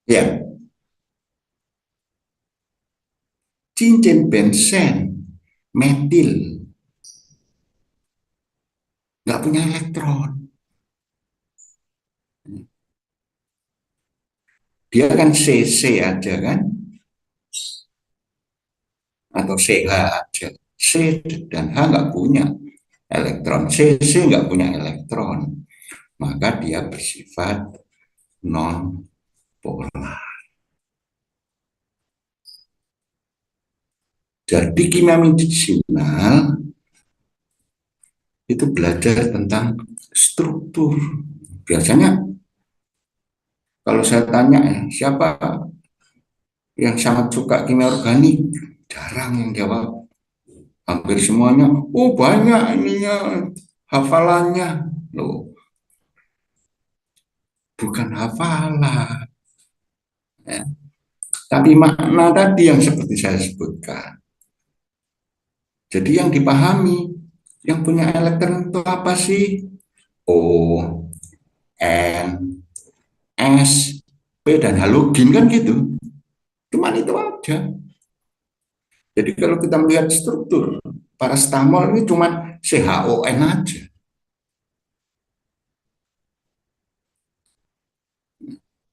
Ya, cincin bensen, metil, nggak punya elektron. Dia kan CC aja kan, atau CH aja. C dan H nggak punya elektron. CC nggak punya elektron. Maka dia bersifat non polar. Jadi kimia medisinal itu belajar tentang struktur. Biasanya kalau saya tanya ya, siapa yang sangat suka kimia organik? Jarang yang jawab. Hampir semuanya, oh banyak ininya, hafalannya. Loh, bukan hafalan. Ya. Tapi makna tadi yang seperti saya sebutkan. Jadi yang dipahami, yang punya elektron itu apa sih? O, N, S, P, dan halogen kan gitu. Cuman itu aja. Jadi kalau kita melihat struktur, parastamol ini cuma CHON aja.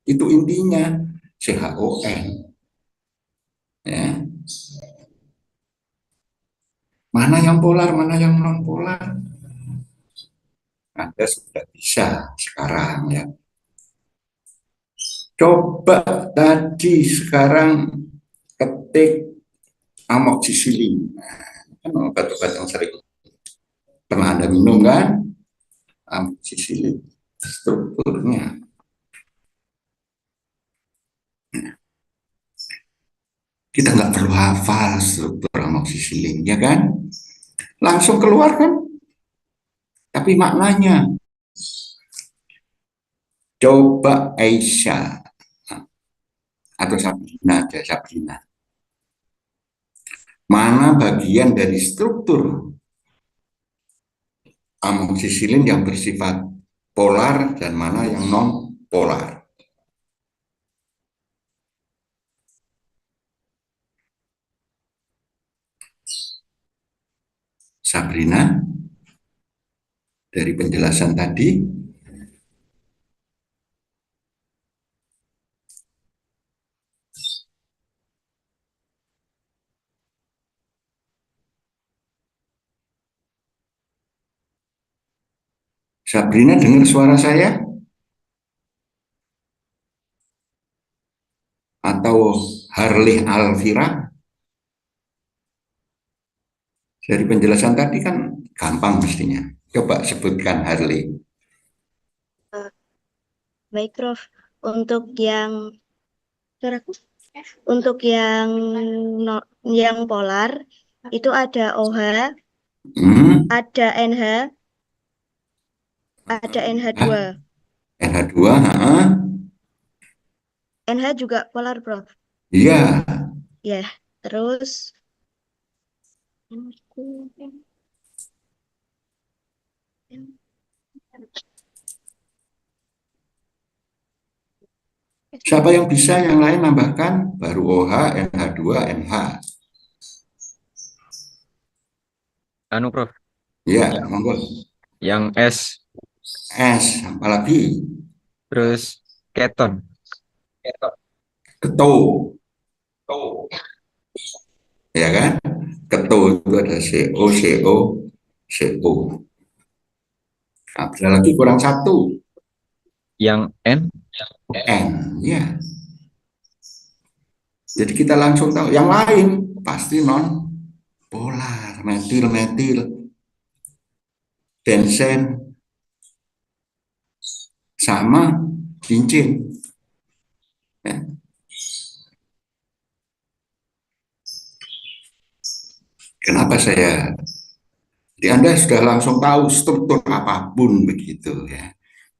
Itu intinya, CHON. Ya. Mana yang polar, mana yang non polar? Anda sudah bisa sekarang ya. Coba tadi sekarang ketik amoksisilin. Kan obat-obat yang sering pernah Anda minum kan? Amoksisilin. Strukturnya. Kita nggak perlu hafal struktur amoksisilin, ya kan? Langsung keluar kan? Tapi maknanya, coba Aisyah atau Sabrina aja, Sabrina. Mana bagian dari struktur amoksisilin yang bersifat polar dan mana yang non polar? Sabrina, dari penjelasan tadi, Sabrina dengar suara saya atau Harley Alvira? Dari penjelasan tadi kan gampang mestinya. Coba sebutkan Harley. Eh, Baik, Prof. Untuk yang suaraku? Untuk yang yang polar itu ada OH, Hmm? ada NH, ada Hah? NH2. NH2, ha? NH juga polar, Prof. Iya. Ya, terus Siapa yang bisa yang lain nambahkan? Baru OH, NH2, NH. Anu Prof, Iya, yang monggo. yang S, S, apalagi? terus keton. Keto, ya kan? Keto itu ada CO, CO, CO. Nah, ada lagi kurang satu, Yang N, N. Ya, jadi kita langsung tahu. Yang lain pasti non polar, metil, metil, bensen, sama cincin. Ya. Kenapa saya? Jadi Anda sudah langsung tahu struktur apapun begitu ya.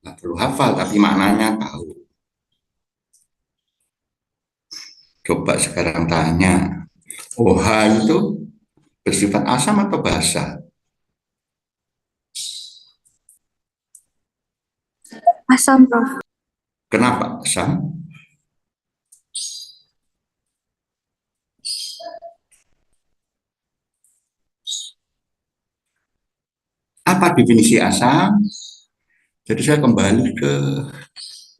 Nggak perlu hafal, tapi maknanya tahu. Coba sekarang tanya, OH itu bersifat asam atau basa? asam, Prof. Kenapa asam? Apa definisi asam? Jadi saya kembali ke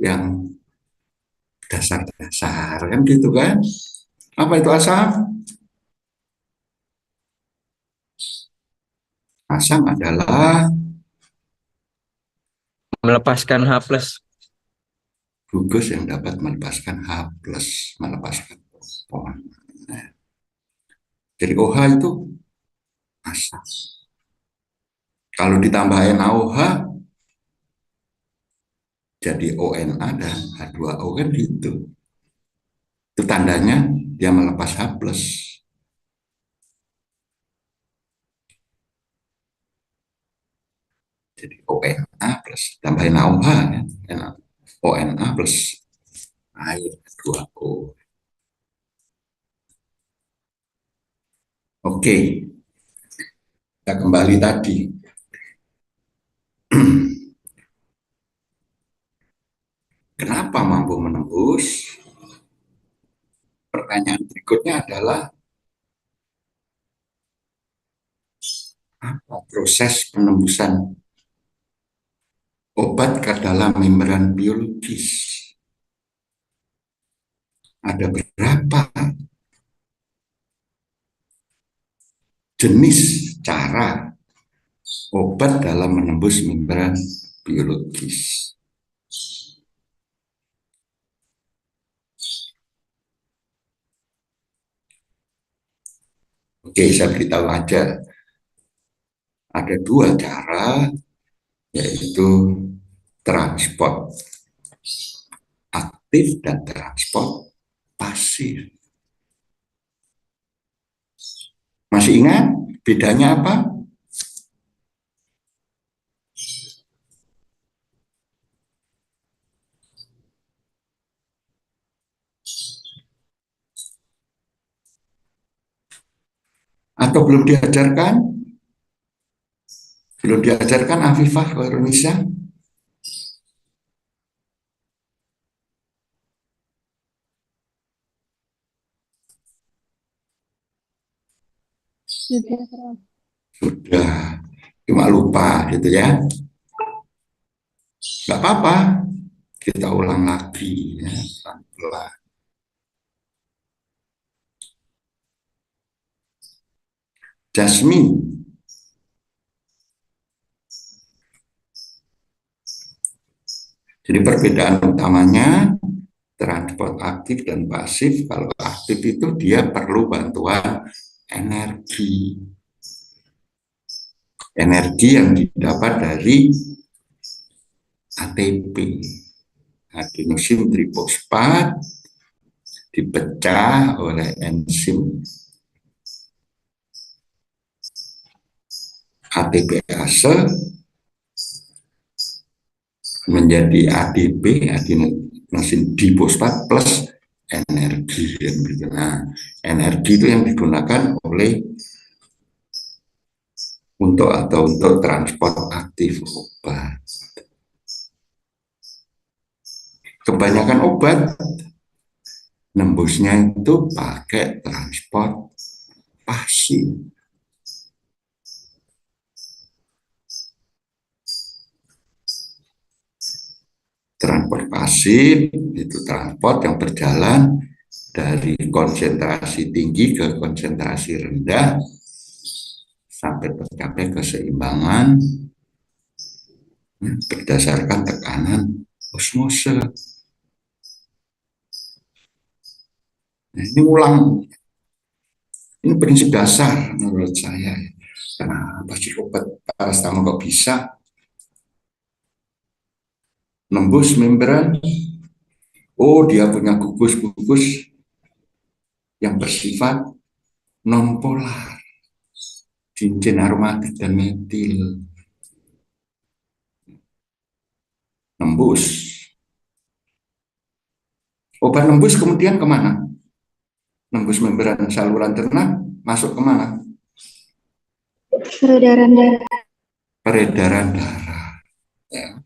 yang dasar-dasar kan gitu kan. Apa itu asam? Asam adalah Melepaskan H plus. gugus yang dapat melepaskan H plus, melepaskan proton. Nah, jadi OH itu asam. Kalau ditambah NaOH jadi ONA dan H2O kan gitu. Itu tandanya dia melepas H plus. Jadi ONA plus tambah NaOH ya. ONA plus air H2O. Oke, kita kembali tadi. Kenapa mampu menembus? Pertanyaan berikutnya adalah apa proses penembusan obat ke dalam membran biologis? Ada berapa jenis cara obat dalam menembus membran biologis? Oke, saya beritahu aja. Ada dua cara, yaitu transport aktif dan transport pasif. Masih ingat bedanya apa? Atau belum diajarkan? Belum diajarkan Afifah ke Indonesia? Sudah, cuma lupa gitu ya. Nggak apa-apa, kita ulang lagi ya, pelan-pelan. Jasmine, jadi perbedaan utamanya transport aktif dan pasif. Kalau aktif itu dia perlu bantuan energi. Energi yang didapat dari ATP, adenosin trifosfat, dipecah oleh enzim ATPase menjadi ADP, adenosin difosfat plus energi. Nah, energi itu yang digunakan oleh untuk transport aktif obat. Kebanyakan obat nembusnya itu pakai transport pasif. Transport pasif itu transport yang berjalan dari konsentrasi tinggi ke konsentrasi rendah sampai tercapai keseimbangan berdasarkan tekanan osmose. Nah, ini ulang, ini prinsip dasar menurut saya. Kenapa sih obat paracetamol kok bisa nembus membran? Oh, dia punya gugus-gugus yang bersifat nonpolar, cincin aromatik dan metil. Nembus. Obat nembus kemudian kemana? Nembus membran saluran cerna, masuk kemana? Peredaran darah. Peredaran darah. Ya.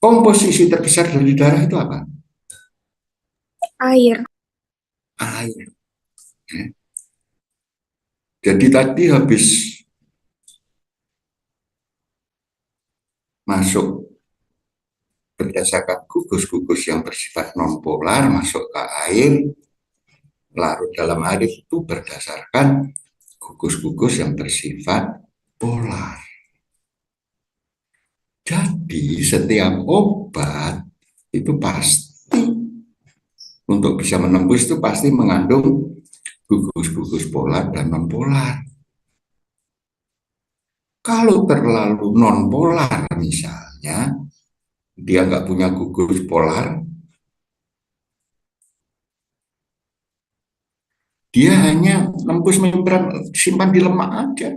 Komposisi terbesar dari darah itu apa? Air. Air. Ya. Jadi tadi habis masuk berdasarkan gugus-gugus yang bersifat nonpolar masuk ke air, larut dalam air itu berdasarkan gugus-gugus yang bersifat polar. Jadi setiap obat itu pasti untuk bisa menembus itu pasti mengandung gugus-gugus polar dan non-polar. Kalau terlalu non-polar misalnya, dia nggak punya gugus polar, dia hanya nembus membran simpan di lemak aja.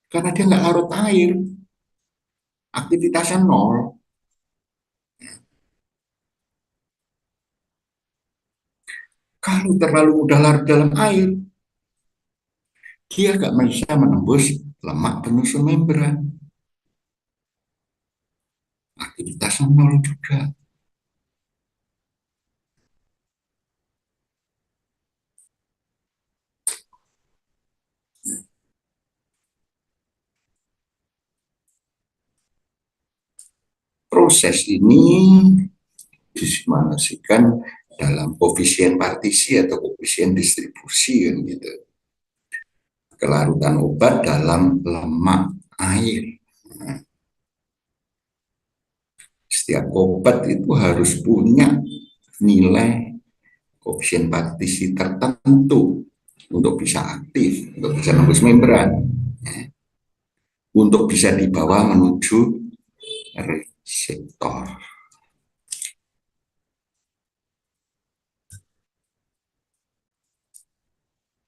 Karena dia nggak larut air, aktivitasnya nol. Kalau terlalu mudah larut dalam air, dia nggak bisa menembus lemak penyusun membran. Aktivitasnya nol juga. Proses ini disimulasikan dalam koefisien partisi atau koefisien distribusi kan gitu. Kelarutan obat dalam lemak air. Nah, setiap obat itu harus punya nilai koefisien partisi tertentu untuk bisa aktif, untuk bisa nembus membran, ya, untuk bisa dibawa menuju reseptor.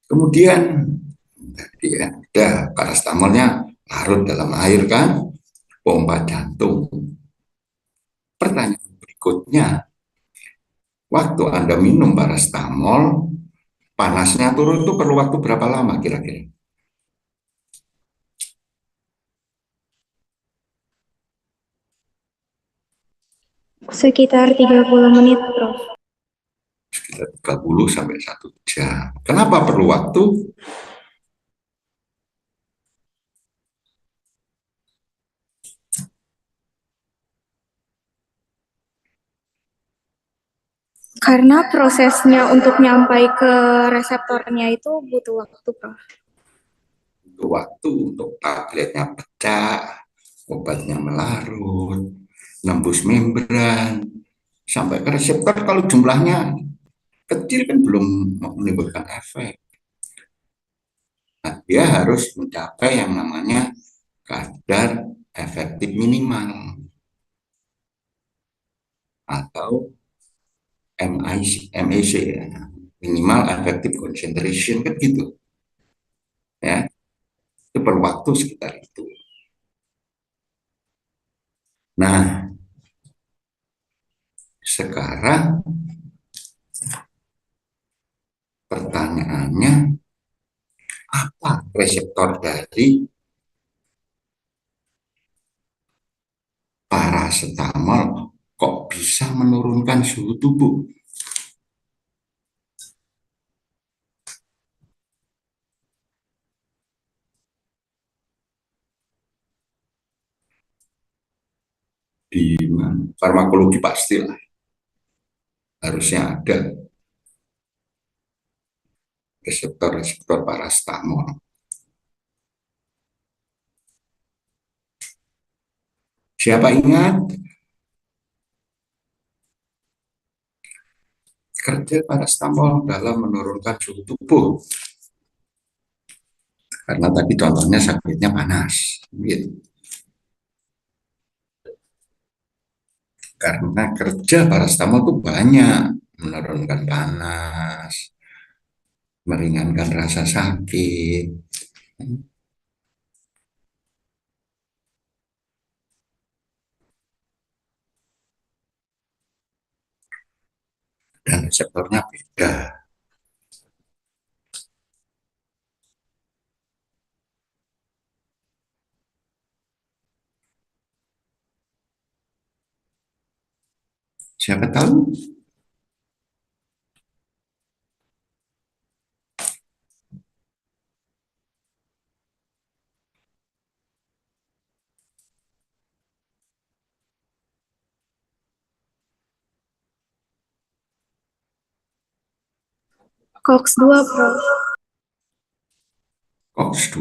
Kemudian tadi ada parastamolnya larut dalam air kan, pompa jantung. Pertanyaan berikutnya, waktu Anda minum parastamol, panasnya turun itu perlu waktu berapa lama kira-kira? Sekitar 30 menit, Prof. Sekitar 30 sampai 1 jam. Kenapa perlu waktu? Karena prosesnya untuk nyampai ke reseptornya itu butuh waktu, Prof. Butuh waktu untuk tabletnya pecah, obatnya melarut, nembus membran, sampai ke reseptor kalau jumlahnya kecil kan belum menimbulkan efek. Nah, dia harus mencapai yang namanya kadar efektif minimal atau MAC ya, minimal effective concentration kan gitu ya, itu perlu waktu sekitar itu. Nah, sekarang pertanyaannya, apa reseptor dari paracetamol kok bisa menurunkan suhu tubuh? Di farmakologi pastilah harusnya ada reseptor-reseptor paracetamol. Siapa ingat kerja paracetamol dalam menurunkan suhu tubuh? Karena tadi contohnya sakitnya panas, gitu. Karena kerja paracetamol itu banyak, menurunkan panas, meringankan rasa sakit, dan reseptornya beda. Siapa tahu? COX 2, Prof. COX-2.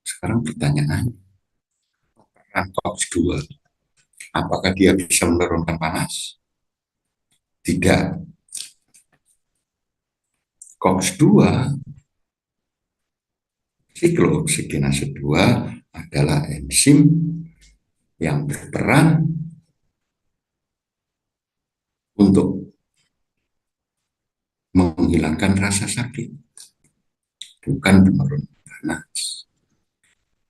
Sekarang pertanyaan, peran COX-2, apakah dia bisa menurunkan panas? Tidak. COX-2, siklooksigenase 2 adalah enzim yang berperan untuk menghilangkan rasa sakit, bukan penurun panas.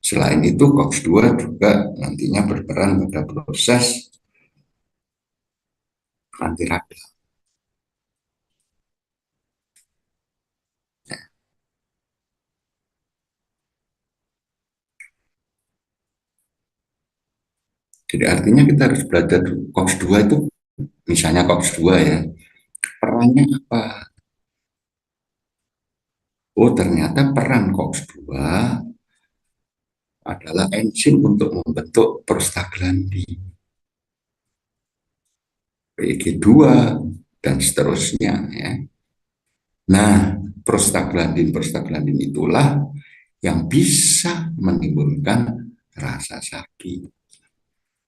Selain itu, COX-2 juga nantinya berperan pada proses antiradal. Jadi artinya kita harus belajar COX-2 itu, misalnya COX-2 ya, perannya apa? Oh, ternyata peran COX-2 adalah enzim untuk membentuk prostaglandin, PEG2, dan seterusnya ya. Nah, prostaglandin itulah yang bisa menimbulkan rasa sakit,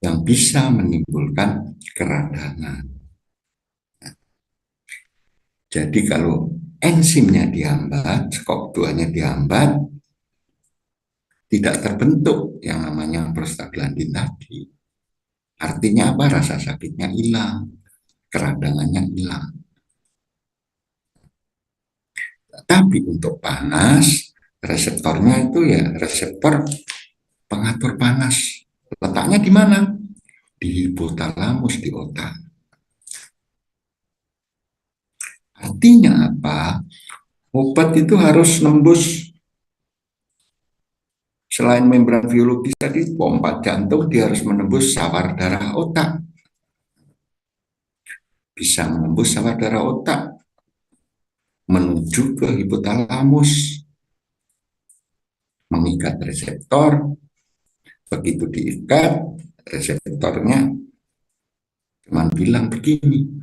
yang bisa menimbulkan keradangan. Jadi kalau enzimnya dihambat, SCOP2-nya dihambat, tidak terbentuk yang namanya prostaglandin tadi. Artinya apa? Rasa sakitnya hilang, keradangannya hilang. Tapi untuk panas, reseptornya itu ya reseptor pengatur panas. Letaknya di mana? Di hipotalamus di otak. Artinya apa? Obat itu harus nembus, selain membran biologis tadi, pompa jantung, dia harus menembus sawar darah otak. Bisa menembus sawar darah otak, menuju ke hipotalamus, mengikat reseptor. Begitu diikat, reseptornya cuman bilang begini,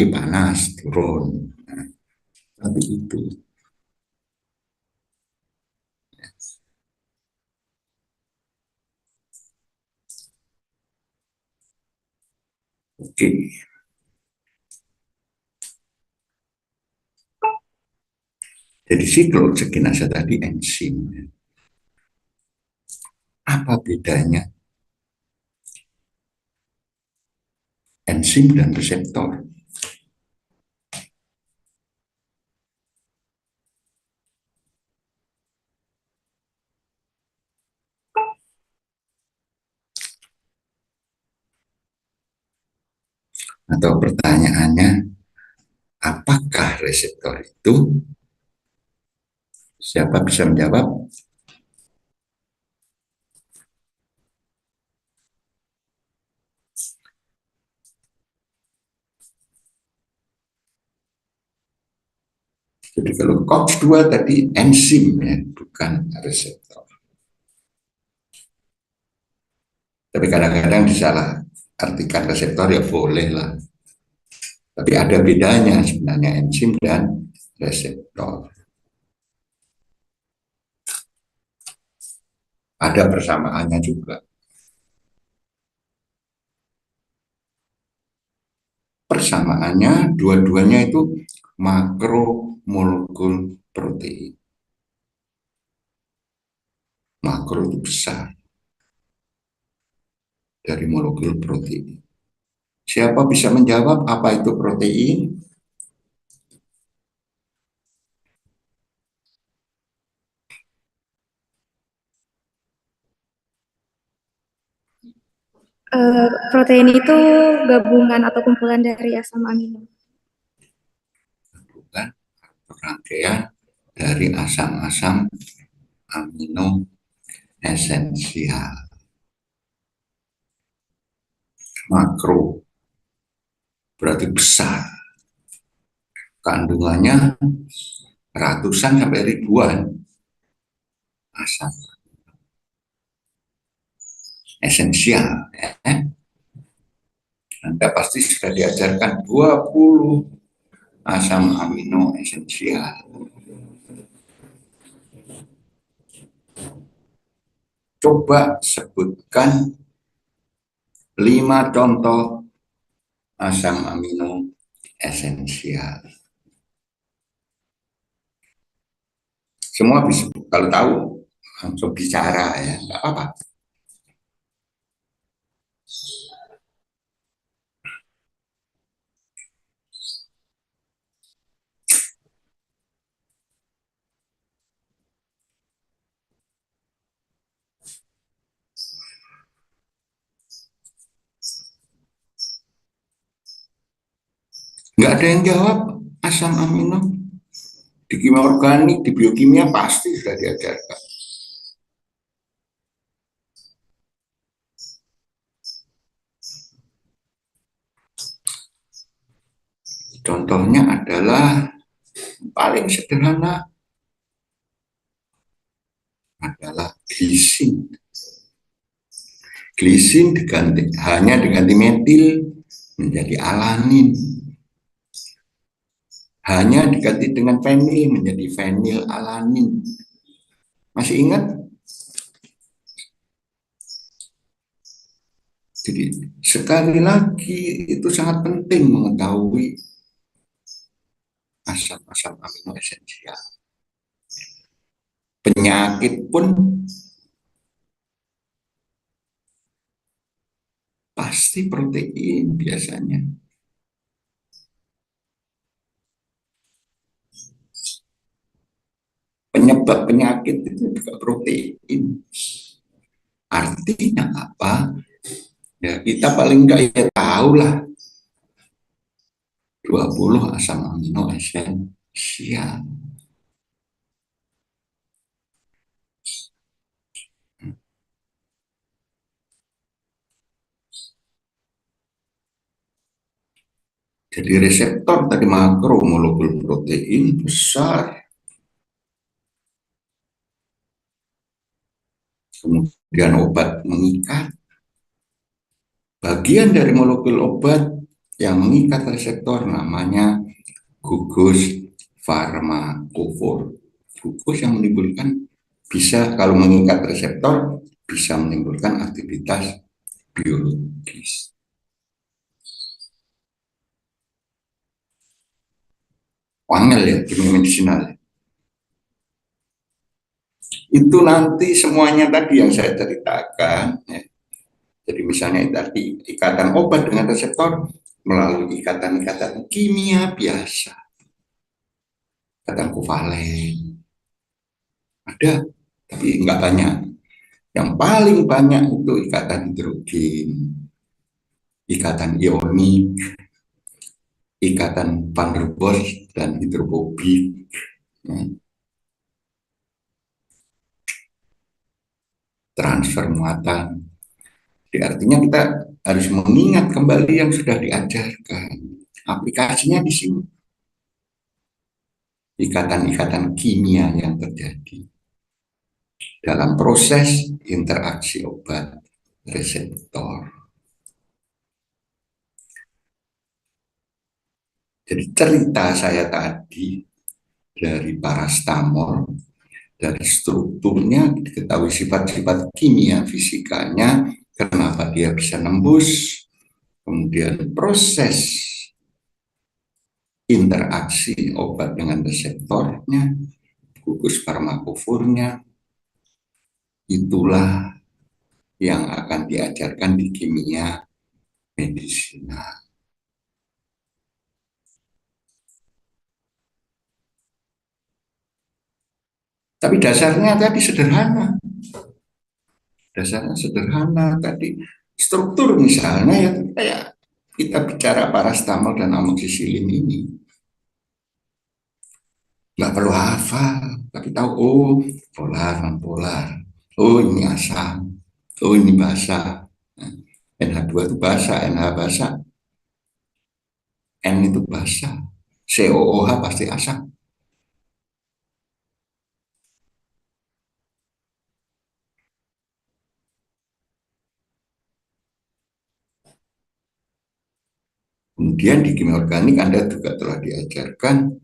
panas, turun. Nah, tapi itu. Oke. Jadi siklooksigenase tadi enzim. Apa bedanya enzim dan reseptor? Atau pertanyaannya, apakah reseptor itu? Siapa bisa menjawab? Jadi kalau COX-2 tadi enzim ya, bukan reseptor. Tapi kadang-kadang disalah artikan reseptor ya boleh lah. Tapi ada bedanya sebenarnya enzim dan reseptor. Ada persamaannya juga. Persamaannya dua-duanya itu makromolekul protein. Makro itu besar dari molekul protein. Siapa bisa menjawab apa itu protein? Protein itu gabungan atau kumpulan dari asam amino. Bukan, rangkaian dari asam-asam amino esensial. Makro berarti besar. Kandungannya ratusan sampai ribuan asam esensial. Anda pasti sudah diajarkan 20 asam amino esensial. Coba sebutkan 5 contoh asam amino esensial. Semua bisa, kalau tahu langsung bicara ya, nggak apa-apa. Nggak ada yang jawab asam amino. Di kimia organik, di biokimia pasti sudah diajarkan. Contohnya adalah paling sederhana adalah glisin. Glisin hanya diganti metil menjadi alanin. Hanya diganti dengan fenil menjadi fenilalanin. Masih ingat? Jadi sekali lagi itu sangat penting mengetahui asam-asam amino esensial. Penyakit pun pasti protein biasanya. Penyebab penyakit itu juga protein. Artinya apa? Ya kita paling enggak ya tahu lah 20 asam amino esensial. Jadi reseptor tadi makro molekul protein besar, kemudian obat mengikat. Bagian dari molekul obat yang mengikat reseptor namanya gugus farmakofor. Gugus yang menimbulkan bisa kalau mengikat reseptor bisa menimbulkan aktivitas biologis. Wangel ya, kimia medisinal. Itu nanti semuanya tadi yang saya ceritakan. Ya. Jadi misalnya tadi ikatan obat dengan reseptor melalui ikatan-ikatan kimia biasa. Ikatan kovalen. Ada, tapi enggak banyak. Yang paling banyak itu ikatan hidrogen, ikatan ionik, ikatan van der Waals dan hidrofobik. Transfer muatan. Jadi artinya kita harus mengingat kembali yang sudah diajarkan. Aplikasinya di sini. Ikatan-ikatan kimia yang terjadi dalam proses interaksi obat reseptor. Jadi cerita saya tadi dari parastamol, dari strukturnya diketahui sifat-sifat kimia fisikanya, kenapa dia bisa nembus, kemudian proses interaksi obat dengan reseptornya, gugus farmakofornya, itulah yang akan diajarkan di kimia medisinal. Tapi dasarnya tadi sederhana. Dasarnya sederhana tadi. Struktur misalnya ya kayak kita bicara parastamol dan amoksisilin ini. Nggak perlu hafal, tapi tahu, oh polar, non-polar. Oh ini asam. Oh ini basa. NH2 itu basa, NH basa. N itu basa. COOH pasti asam. Kemudian di kimia organik Anda juga telah diajarkan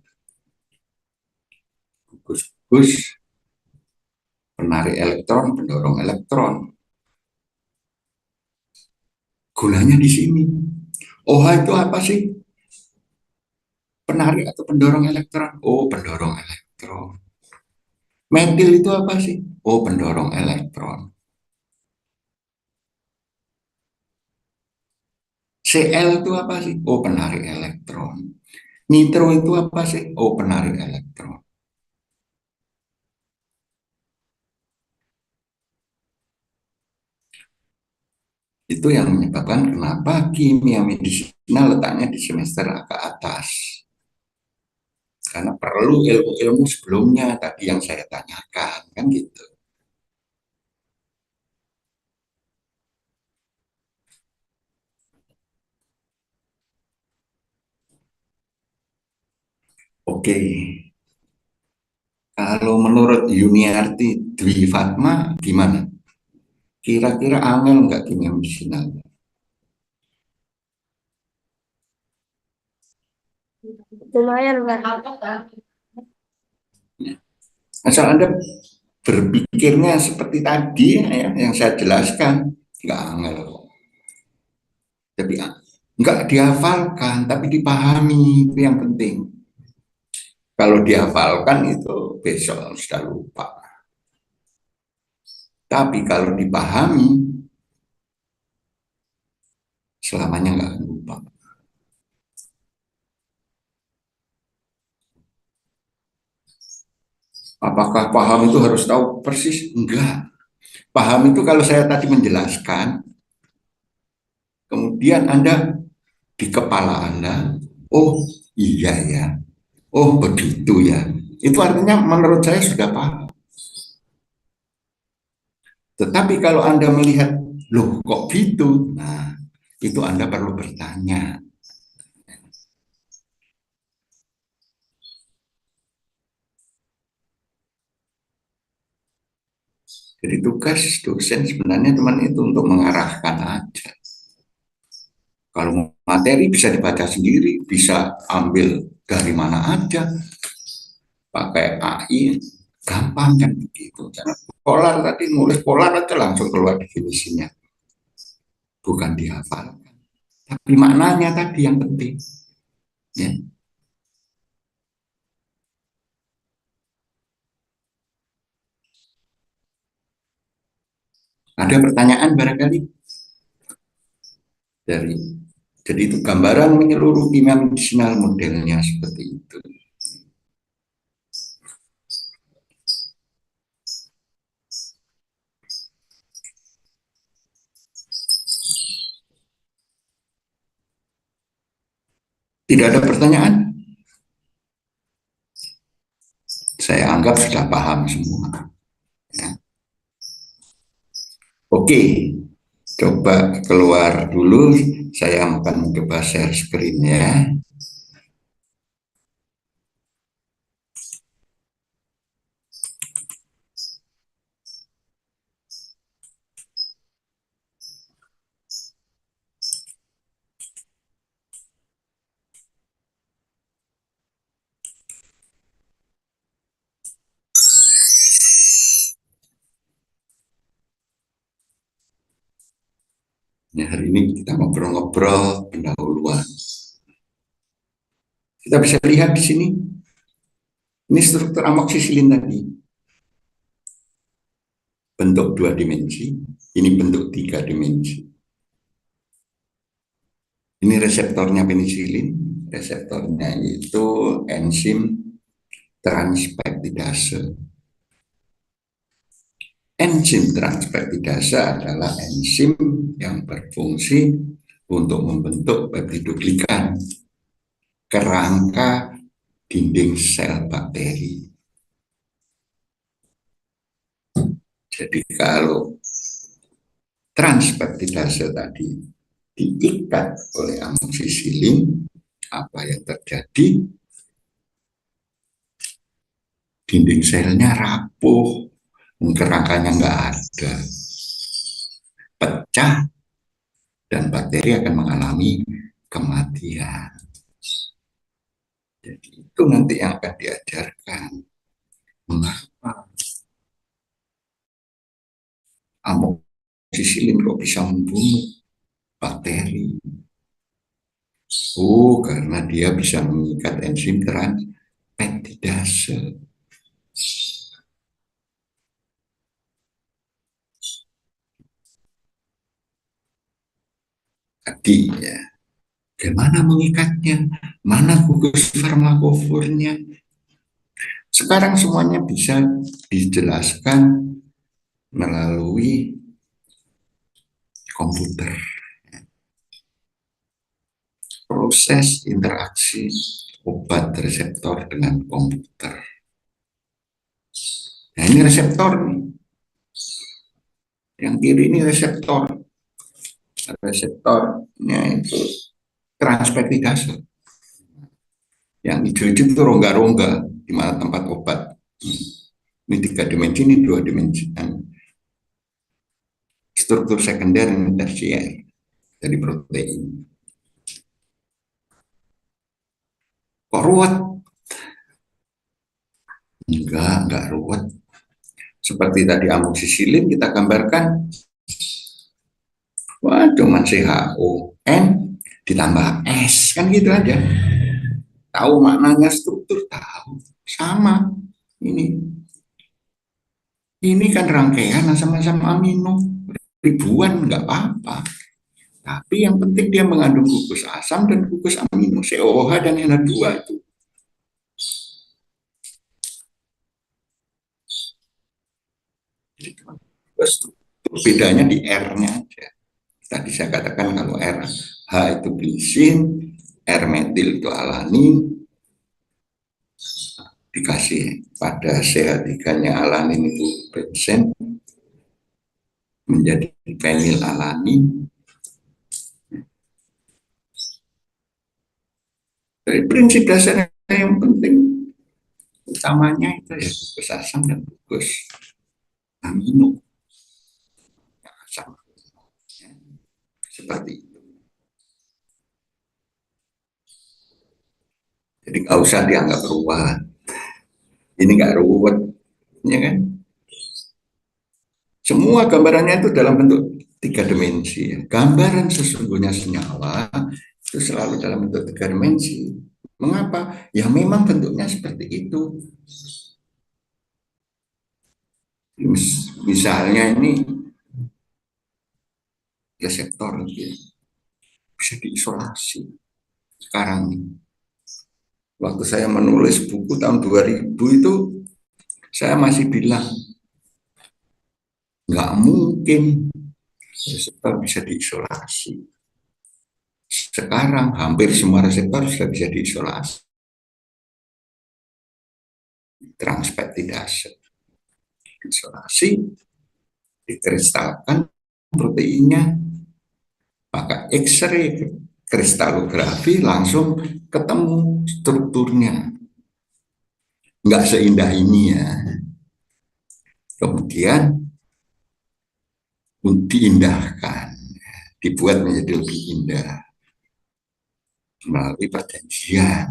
gugus-gugus penarik elektron, pendorong elektron. Gunanya di sini. OH itu apa sih? Penarik atau pendorong elektron? Oh, pendorong elektron. Metil itu apa sih? Oh, pendorong elektron. Cl itu apa sih? Oh, penarik elektron. Nitro itu apa sih? Oh, penarik elektron. Itu yang menyebabkan kenapa kimia medisinal letaknya di semester agak atas. Karena perlu ilmu-ilmu sebelumnya tadi yang saya tanyakan, kan gitu. Oke, kalau menurut Yuniarti Dwi Fatma gimana? Kira-kira angel nggak kimia medisinal? Lumayan, Pak. Asal Anda berpikirnya seperti tadi ya, yang saya jelaskan, nggak angel. Tapi nggak dihafalkan, tapi dipahami, itu yang penting. Kalau dihafalkan itu besok sudah lupa. Tapi kalau dipahami, selamanya nggak akan lupa. Apakah paham itu harus tahu persis? Enggak. Paham itu kalau saya tadi menjelaskan, kemudian Anda di kepala Anda, oh iya ya, oh begitu ya. Itu artinya menurut saya sudah paham. Tetapi kalau Anda melihat, loh kok gitu? Nah, itu Anda perlu bertanya. Jadi tugas dosen sebenarnya teman itu untuk mengarahkan aja. Kalau materi bisa dibaca sendiri, bisa ambil dari mana aja, pakai AI, gampang kan begitu. Karena polar tadi nulis polar aja langsung keluar definisinya, bukan dihafalkan. Tapi maknanya tadi yang penting. Ya. Ada pertanyaan barangkali dari jadi itu gambaran menyeluruh kimia medisinal modelnya seperti itu. Tidak ada pertanyaan? Saya anggap sudah paham semua. Ya. Oke, coba keluar dulu. Saya akan mencoba share screen ya. Ya, hari ini kita ngobrol-ngobrol pendahuluan. Kita bisa lihat di sini. Ini struktur amoksisilin tadi. Bentuk 2 dimensi, ini bentuk 3 dimensi. Ini reseptornya penisilin, reseptornya itu enzim transpeptidase. Enzim transpeptidase adalah enzim yang berfungsi untuk membentuk peptidoglikan, kerangka dinding sel bakteri. Jadi kalau transpeptidase tadi diikat oleh amoksisilin, apa yang terjadi? Dinding selnya rapuh, kerangkanya nggak ada, pecah, dan bakteri akan mengalami kematian. Jadi itu nanti yang akan diajarkan. Mengapa amoksisilin kok bisa membunuh bakteri? Oh, karena dia bisa mengikat enzim transpeptidase. Tadi ya, bagaimana mengikatnya? Mana gugus farmakofornya? Sekarang semuanya bisa dijelaskan melalui komputer. Proses interaksi obat reseptor dengan komputer. Nah, ini reseptor nih. Yang kiri ini reseptor. Reseptornya itu transpeptidase. Yang hijau itu rongga-rongga di mana tempat obat. Ini 3 dimensi, ini 2 dimensi. Struktur sekunder dan tersier dari protein. Kok ruwet? Enggak ruwet. Seperti tadi amoksisilin kita gambarkan, wah cuman CHON ditambah S, kan gitu aja. Tahu maknanya struktur, tahu. Sama. Ini kan rangkaian asam-asam amino. Ribuan nggak apa-apa. Tapi yang penting dia mengandung gugus asam dan gugus amino, COOH dan NH2 itu. Jadi bedanya di R-nya aja. Tadi saya katakan kalau R, H itu glisin, R metil itu alanin, dikasih pada CH3-nya alanin itu benzen, menjadi fenilalanin. Dari prinsip dasarnya yang penting utamanya itu ya gugus asam dan gugus amino. Asam. Seperti itu. Jadi nggak usah dianggap ruwet. Ini nggak ruwet, ya kan? Semua gambarannya itu dalam bentuk 3 dimensi. Gambaran sesungguhnya senyawa itu selalu dalam bentuk 3 dimensi. Mengapa? Ya memang bentuknya seperti itu. Misalnya ini reseptor gitu, bisa diisolasi. Sekarang waktu saya menulis buku tahun 2000 itu saya masih bilang nggak mungkin reseptor bisa diisolasi. Sekarang hampir semua reseptor sudah bisa diisolasi. Transpeptidase. Isolasi, dikristalkan proteinnya, maka X-ray kristalografi langsung ketemu strukturnya. Nggak seindah ini ya. Kemudian diindahkan, dibuat menjadi lebih indah melalui perjanjian.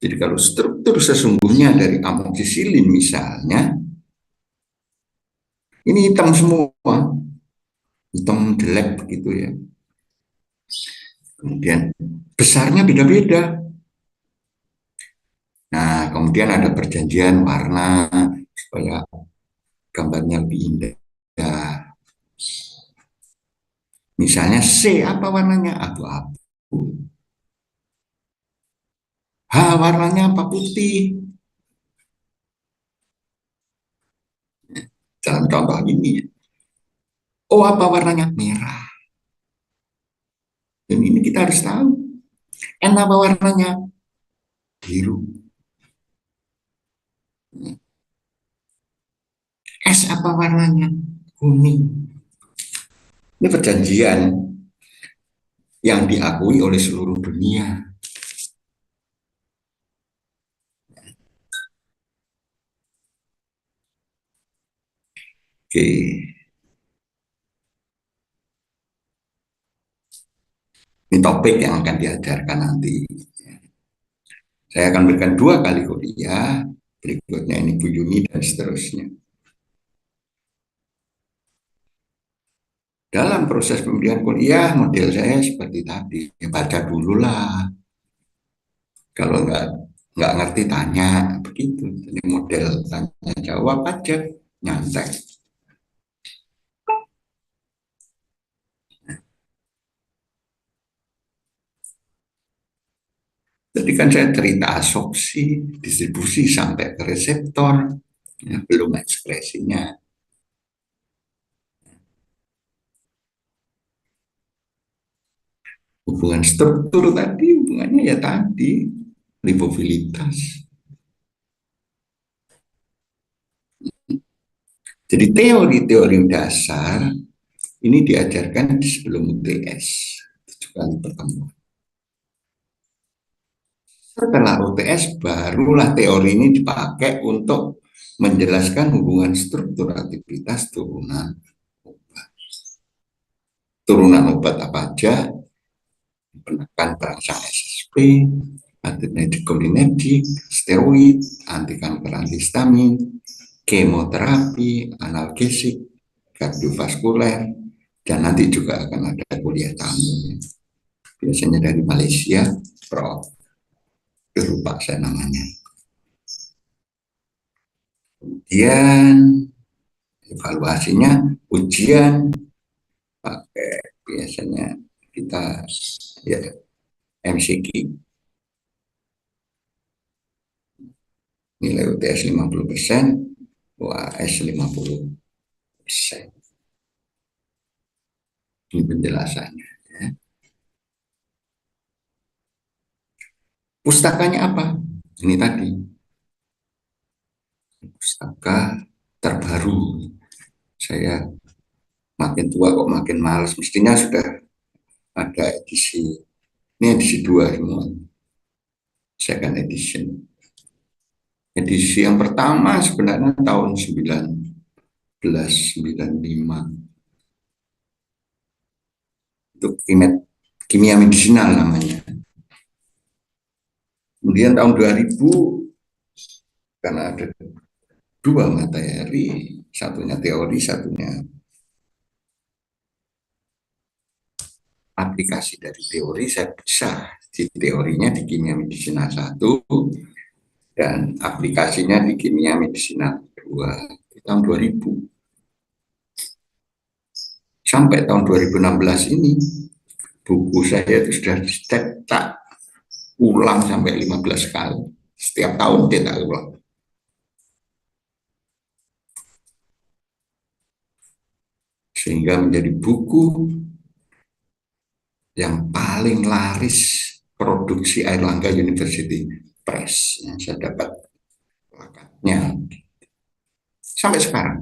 Jadi kalau struktur sesungguhnya dari amoksisilin misalnya, ini hitam semua, hitam jelek begitu ya. Kemudian besarnya beda-beda. Nah, kemudian ada perjanjian warna supaya gambarnya lebih indah. Misalnya C apa warnanya? Abu-abu. H warnanya apa? Putih. Dalam contoh ini. O apa warnanya? Merah. Dan ini kita harus tahu. N apa warnanya? Biru. S apa warnanya? Kuning. Ini perjanjian yang diakui oleh seluruh dunia. Oke. Ini topik yang akan diajarkan nanti. Saya akan berikan 2 kali kuliah, berikutnya ini Bu Yuni dan seterusnya. Dalam proses pemberian kuliah, model saya seperti tadi, ya baca dulu lah. Kalau nggak ngerti tanya, begitu. Jadi model tanya jawab aja, nyantai. Jadi kan saya cerita asopsi, distribusi sampai ke reseptor, ya, belum ekspresinya. Hubungan struktur tadi, hubungannya ya tadi, lipofilitas. Jadi teori-teori dasar ini diajarkan di sebelum UTS, 7 kali pertemuan. Setelah UTS, barulah teori ini dipakai untuk menjelaskan hubungan struktur aktivitas turunan obat. Turunan obat apa aja, penekan perangsang SSP, anticholinergic, steroid, antikanker antihistamin, kemoterapi, analgesik, kardiovaskuler, dan nanti juga akan ada kuliah tamu. Biasanya dari Malaysia, Prof. Lupa saya namanya. Kemudian evaluasinya, ujian, pakai biasanya kita ya MCQ, nilai UTS 50%, UAS 50%. Ini penjelasannya. Ya. Pustakanya apa? Ini tadi. Pustaka terbaru. Saya makin tua kok makin males. Mestinya sudah ada edisi. Ini edisi 2 semua. Second edition. Edisi yang pertama sebenarnya tahun 1995. Itu kimia medisinal namanya. Kemudian tahun 2000 karena ada 2 materi, satunya teori, satunya aplikasi dari teori. Saya bisa di teorinya di kimia medisinal 1 dan aplikasinya di kimia medisinal 2 di tahun 2000. Sampai tahun 2016 ini buku saya itu sudah dicetak ulang sampai 15 kali. Setiap tahun cetak ulang. Sehingga menjadi buku yang paling laris produksi Airlangga University Press. Yang saya dapat plakatnya sampai sekarang.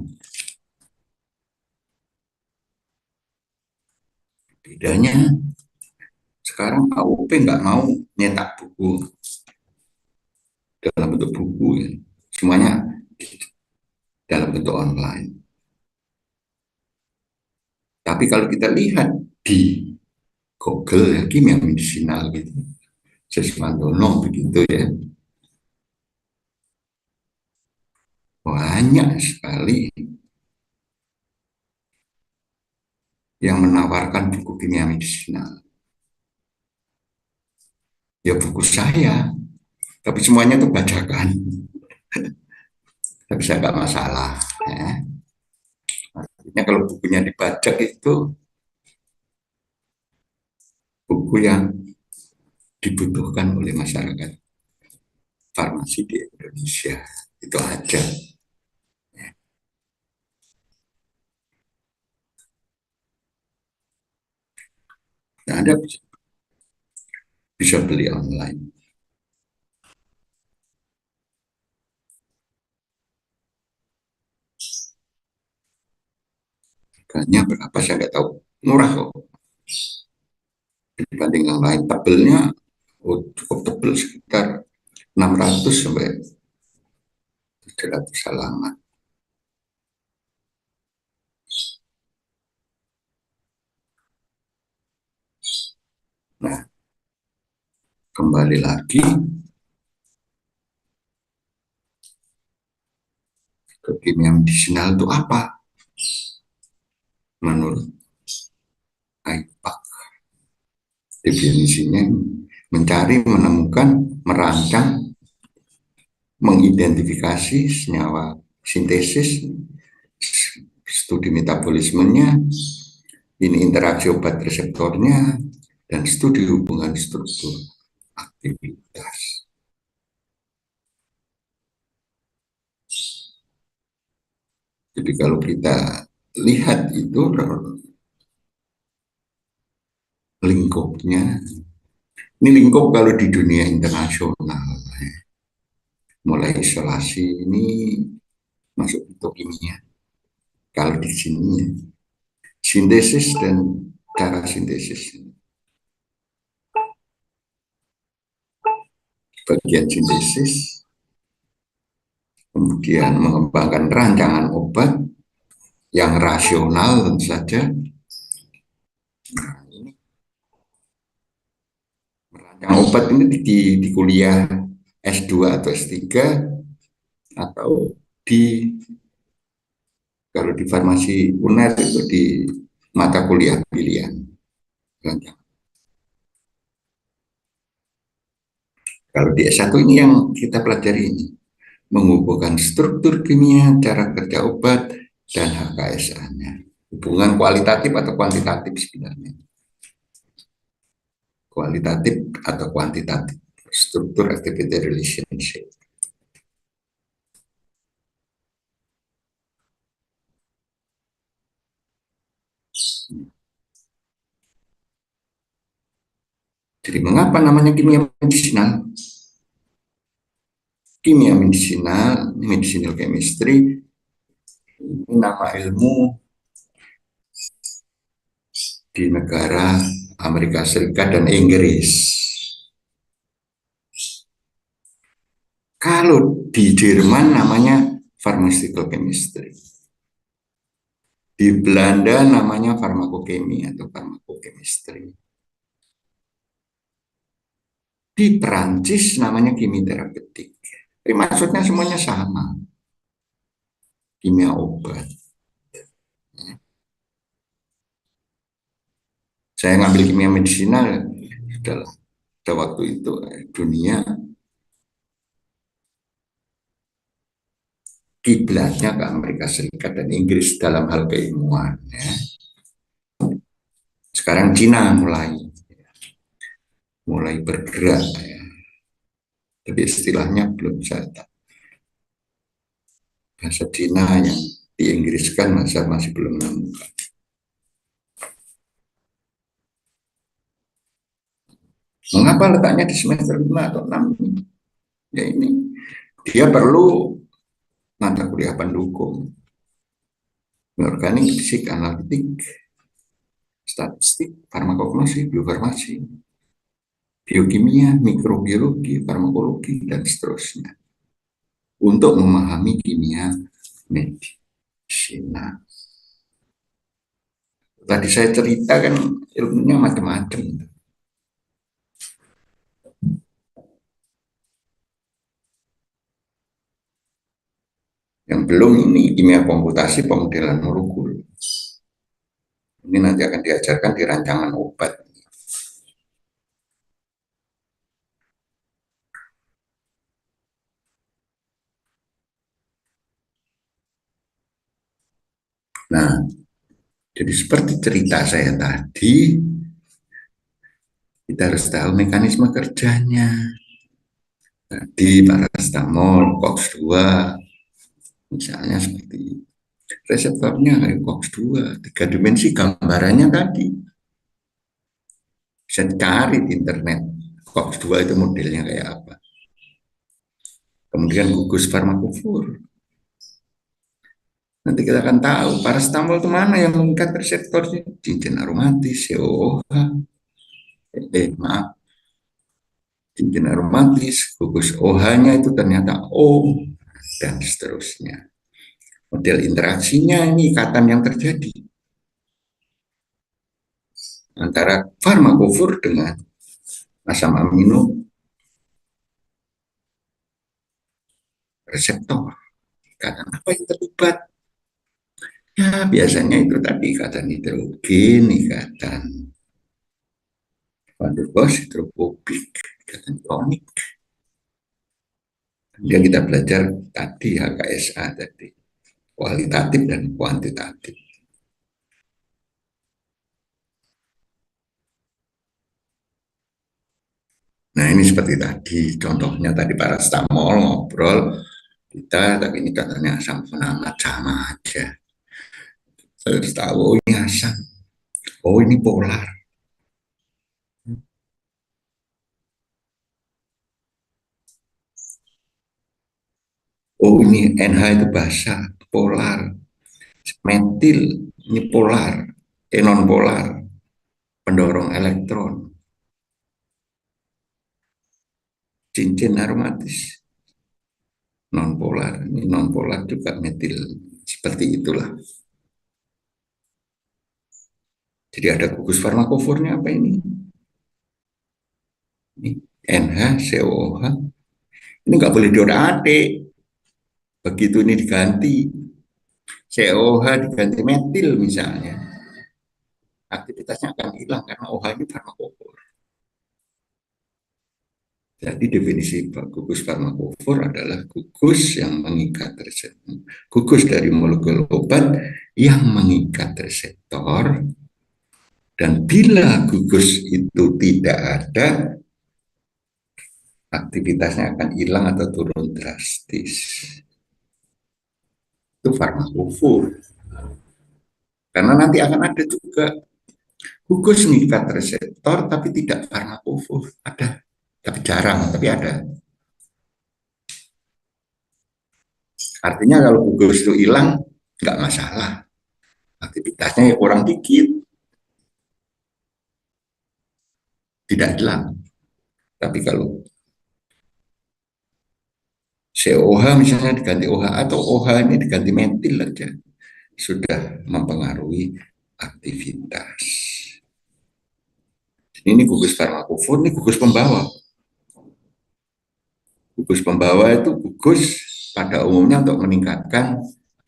Bedanya sekarang AUP nggak mau nyetak buku dalam bentuk buku, ya. Semuanya dalam bentuk online. Tapi kalau kita lihat di Google ya, kimia medisinal gitu, Sesmandono begitu ya, banyak sekali yang menawarkan buku kimia medisinal. Ya buku saya, tapi semuanya itu bacakan. Tapi saya nggak masalah. Ya. Artinya kalau bukunya dibajak itu buku yang dibutuhkan oleh masyarakat farmasi di Indonesia. Itu aja. Nah, Anda bisa beli online. Harganya berapa saya nggak tahu. Murah kok. Dibanding yang lain. Tebelnya cukup tebel, sekitar 600 sampai 700 halaman. kembali lagi ke kimia medisinal itu apa menurut IPAK. Definisinya mencari, menemukan, merancang, mengidentifikasi senyawa sintesis, studi metabolismenya, ini interaksi obat reseptornya, dan studi hubungan struktur aktivitas. Jadi kalau kita lihat itu lingkupnya, ini lingkup kalau di dunia internasional, mulai isolasi ini masuk untuk kimia. Kalau di sini sintesis dan cara sintesis. Bagian sintesis, kemudian mengembangkan rancangan obat yang rasional tentu saja. Merancang obat ini di kuliah S2 atau S3 atau di kalau di farmasi UNER itu di mata kuliah pilihan. Kalau di S1 ini yang kita pelajari ini, menghubungkan struktur kimia, cara kerja obat, dan HKSA-nya. Hubungan kualitatif atau kuantitatif sebenarnya. Kualitatif atau kuantitatif. Struktur activity relationship. Jadi mengapa namanya kimia medisinal? Kimia medisinal, medicinal chemistry, ini nama ilmu di negara Amerika Serikat dan Inggris. Kalau di Jerman namanya pharmaceutical chemistry. Di Belanda namanya farmakokimia atau farmakochemistry. Di Perancis namanya kimia terapeutik. Tapi maksudnya semuanya sama. Kimia obat. Saya ngambil kimia medisinal adalah pada waktu itu dunia kiblatnya ke Amerika Serikat dan Inggris dalam hal keilmuan. Ya. Sekarang Cina mulai bergerak. Ya. Tapi istilahnya belum saya tahu. Bahasa Cina yang diinggriskan masih belum menemukan. Mengapa letaknya di semester 5 atau 6 ini? Ya ini, dia perlu mata kuliah pendukung. Organik, fisik, analitik, statistik, farmakognosi, biofarmasi, biokimia, mikrobiologi, farmakologi, dan seterusnya. Untuk memahami kimia medisina. Tadi saya ceritakan ilmunya macam-macam. Yang belum ini kimia komputasi, pemodelan molekul. Ini nanti akan diajarkan di rancangan obat. Nah, jadi seperti cerita saya tadi, kita harus tahu mekanisme kerjanya. Tadi paracetamol, COX-2, misalnya seperti itu. Reseptornya kayak COX-2, 3 dimensi gambarannya tadi. Bisa cari di internet, COX-2 itu modelnya kayak apa. Kemudian gugus farmakofor. Nanti kita akan tahu paracetamol itu mana yang mengikat reseptornya. Cincin aromatis, COOH. Cincin aromatis, gugus OH-nya itu ternyata O, dan seterusnya. Model interaksinya ini ikatan yang terjadi antara farmakofor dengan asam amino reseptor. Ikatan apa yang terlibat? Ya, biasanya itu tadi ikatan hidrogen, ikatan van der Waals, hidrofobik, ikatan ionik. Kemudian kita belajar tadi HKSA tadi, kualitatif dan kuantitatif. Nah, ini seperti tadi, contohnya tadi parastamol ngobrol, kita, tapi ini katanya asam fonamat, sama aja. Terus tahu, oh ini asam, oh ini polar. Oh ini NH itu basa, polar. Metil, ini polar, non polar, pendorong elektron. Cincin aromatis, non polar, ini non polar juga metil, seperti itulah. Jadi ada gugus farmakofornya apa ini? Ini NH-COOH. Ini nggak boleh diotak-atik. Begitu ini diganti, COH diganti metil misalnya, aktivitasnya akan hilang karena OH ini farmakofor. Jadi definisi gugus farmakofor adalah gugus yang mengikat reseptor, gugus dari molekul obat yang mengikat reseptor, dan bila gugus itu tidak ada, aktivitasnya akan hilang atau turun drastis. Itu farmakofor. Karena nanti akan ada juga gugus mengikat reseptor tapi tidak farmakofor, ada, tapi jarang, tapi ada. Artinya kalau gugus itu hilang, nggak masalah. Aktivitasnya ya kurang dikit, tidak hilang. Tapi kalau COH misalnya diganti OH atau OH ini diganti metil aja, sudah mempengaruhi aktivitas. Ini gugus farmakofor, ini gugus pembawa. Gugus pembawa itu gugus pada umumnya untuk meningkatkan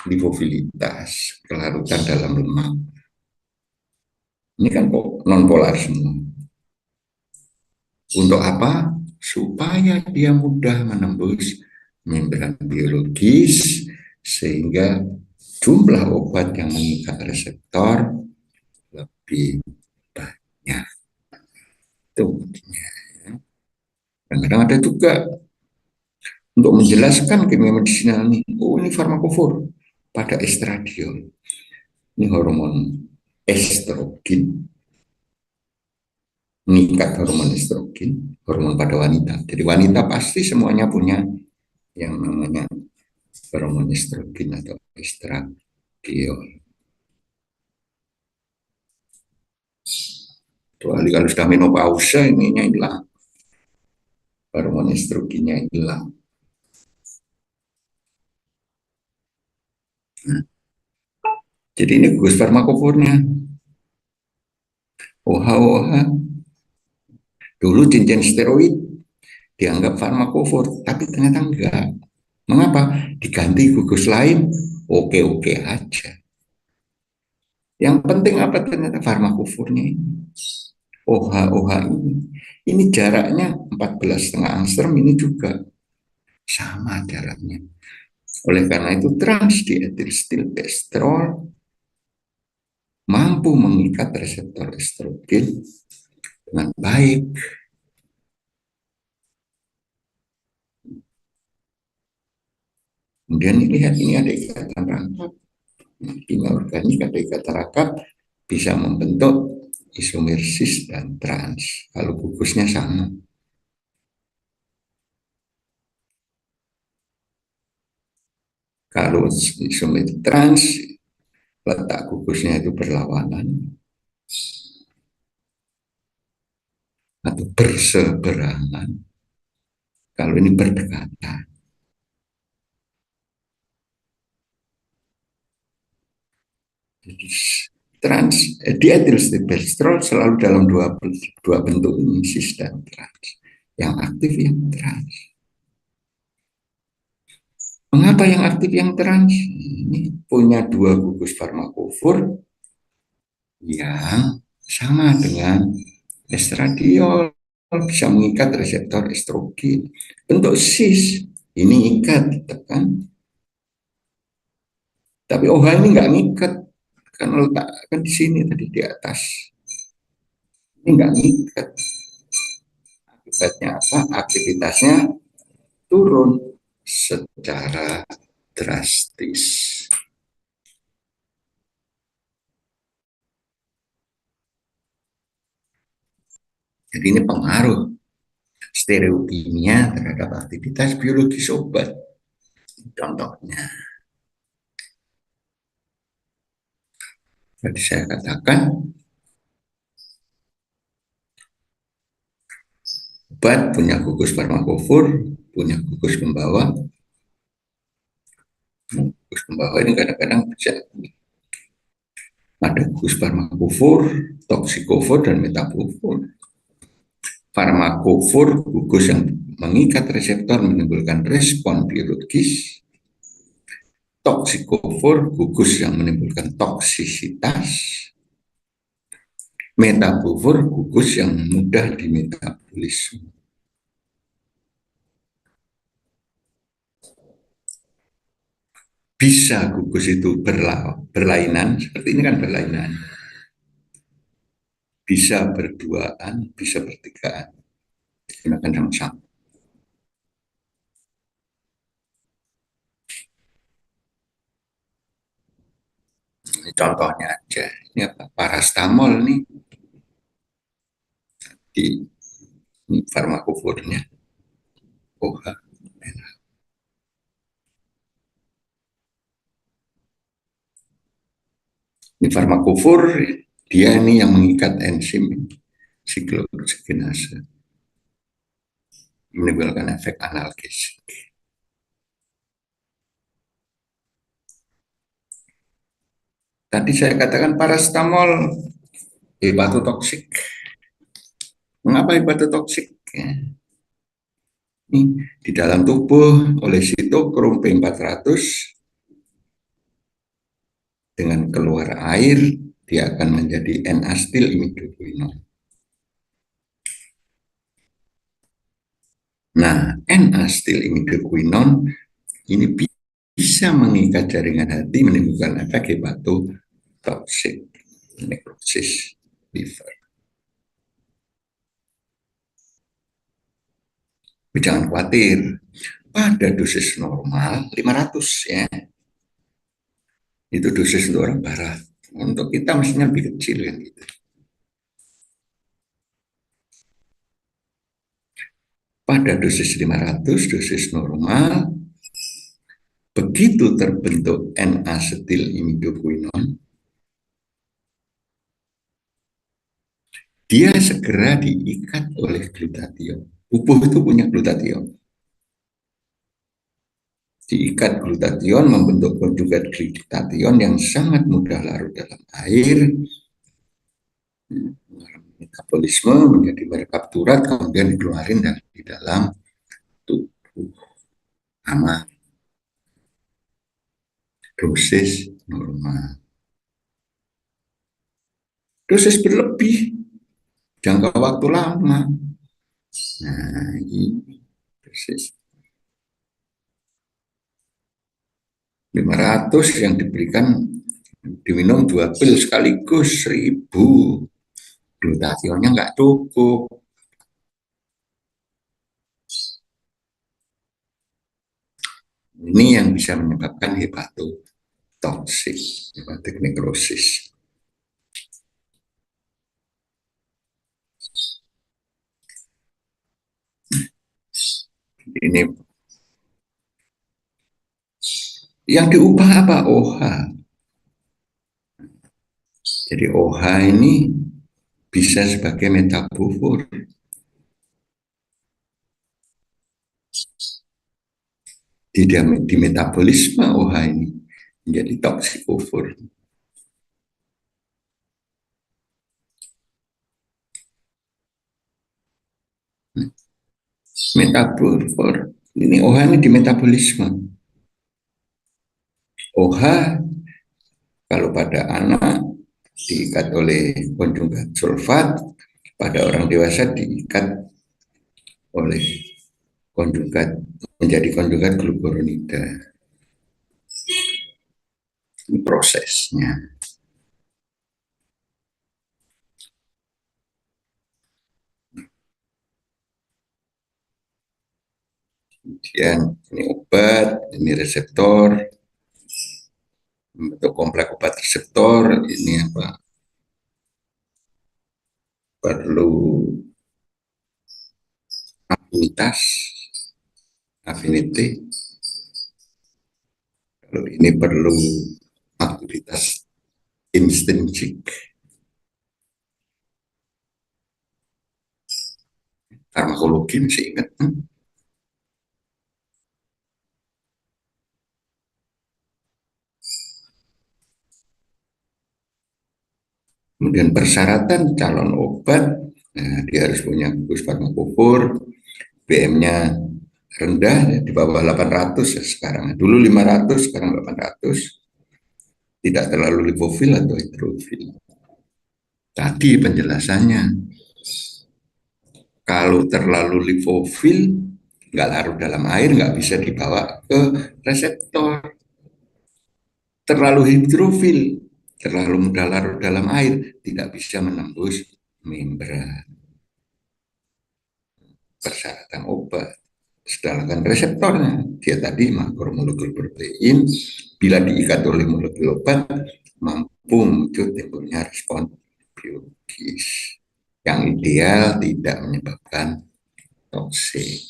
lipofilitas, kelarutan dalam lemak. Ini kan non-polar semua. Untuk apa? Supaya dia mudah menembus membran biologis, sehingga jumlah obat yang mengikat reseptor lebih banyak. Itu intinya. Kadang-kadang ada juga untuk menjelaskan kimia medisinal ini, oh ini farmakofor pada estradiol. Ini hormon estrogen, mengikat hormon estrogen, hormon pada wanita. Jadi wanita pasti semuanya punya yang namanya hormon estrogen atau estradiol. Kecuali kalau sudah menopausa, ininya hilang, hormon estrogennya hilang. Jadi ini gugus farmakofornya. OH. Dulu cincin steroid dianggap farmakofor, tapi ternyata enggak. Mengapa? Diganti gugus lain, oke-oke aja. Yang penting apa ternyata farmakofornya ini. OH ini jaraknya 14,5 angstrom, ini juga sama jaraknya. Oleh karena itu transdietilstilbestrol mampu mengikat reseptor estrogen dengan baik. Kemudian lihat, ini ada ikatan rangkap. Kimia organik ada ikatan rangkap, bisa membentuk isomer cis dan trans. Kalau gugusnya sama. Kalau isomer trans, letak gugusnya itu berlawanan atau berseberangan. Kalau ini berdekatan. Jadi dietilstilbestrol selalu dalam dua bentuk ini, cis dan trans. Yang aktif yang trans. Mengapa yang aktif yang trans? Ini punya dua gugus farmakofor yang sama dengan estradiol, bisa mengikat reseptor estrogen. Bentuk cis, ini ikat, tekan. Tapi OH ini nggak ngikat, kan letakkan di sini tadi di atas. Ini nggak ngikat. Akibatnya apa? Aktivitasnya turun secara drastis. Jadi ini pengaruh stereokimia terhadap aktivitas biologis obat. Contohnya, tadi saya katakan obat punya gugus farmakofor, punya gugus pembawa. Gugus pembawa ini kadang-kadang bisa ada gugus farmakofor, toksikofor, dan metabofor. Farmakofor, gugus yang mengikat reseptor menimbulkan respon biologis. Toksikofor, gugus yang menimbulkan toksisitas. Metabofor, gugus yang mudah dimetabolisme. Bisa gugus itu berlainan, seperti ini kan berlainan. Bisa berduaan, bisa bertigaan. Gunakan sama-sama. Ini contohnya aja. Ini apa? Parastamol nih. Ini farmakofornya. OH. Ini farmakofor, dia ini yang mengikat enzim siklooksidinase, menimbulkan efek analgesik. Tadi saya katakan parastamol hepatotoksik. Mengapa hepatotoksik? Ini di dalam tubuh oleh sitokrom P400 dengan keluar air dia akan menjadi N-acetyl imidoquinone. Nah, N-acetyl imidoquinone ini bisa mengikat jaringan hati menimbulkan efek hepatotoksik, nekrosis liver. Tapi jangan khawatir, pada dosis normal 500 ya. Itu dosis untuk orang barat. Untuk kita mestinya lebih kecil kan gitu. Pada dosis 500, dosis normal, begitu terbentuk N-acetyl imidoquinone, dia segera diikat oleh glutathione. Tubuh itu punya glutathione. Diikat glutathione membentuk konjugat glutathione yang sangat mudah larut dalam air, metabolisme menjadi berkapturat, kemudian dikeluarin dari dalam tubuh. Aman. Dosis normal. Dosis berlebih, jangka waktu lama. Nah, ini dosis 500 yang diberikan, diminum 2 pil sekaligus 1000. Glutathionnya nggak cukup. Ini yang bisa menyebabkan hepatotoksik, hepatic necrosis. Ini yang diubah apa? OH. Jadi OH ini bisa sebagai metabofor. Di metabolisme OH ini menjadi toksikofor. Metabofor ini OH ini di metabolisme. OH kalau pada anak diikat oleh konjugat sulfat, pada orang dewasa diikat oleh konjugat menjadi konjugat glukuronida. Ini prosesnya. Kemudian ini obat, ini reseptor, bentuk kompleks obat reseptor, ini apa? Perlu afinitas, affinity. Kalau ini perlu aktivitas intrinsik. Farmakologi masih ingat? Kemudian persyaratan calon obat, nah, dia harus punya gugus farmakofor, BM-nya rendah ya, di bawah 800 ya sekarang. Dulu 500, sekarang 800. Tidak terlalu lipofil atau hidrofil. Tadi penjelasannya, kalau terlalu lipofil, nggak larut dalam air, nggak bisa dibawa ke reseptor. Terlalu hidrofil, terlalu mudah larut dalam air, tidak bisa menembus membran. Persyaratan obat. Sedangkan reseptornya, dia tadi makromolekul protein, bila diikat oleh molekul obat, mampu muncul timbulnya respon biologis. Yang ideal tidak menyebabkan toksik.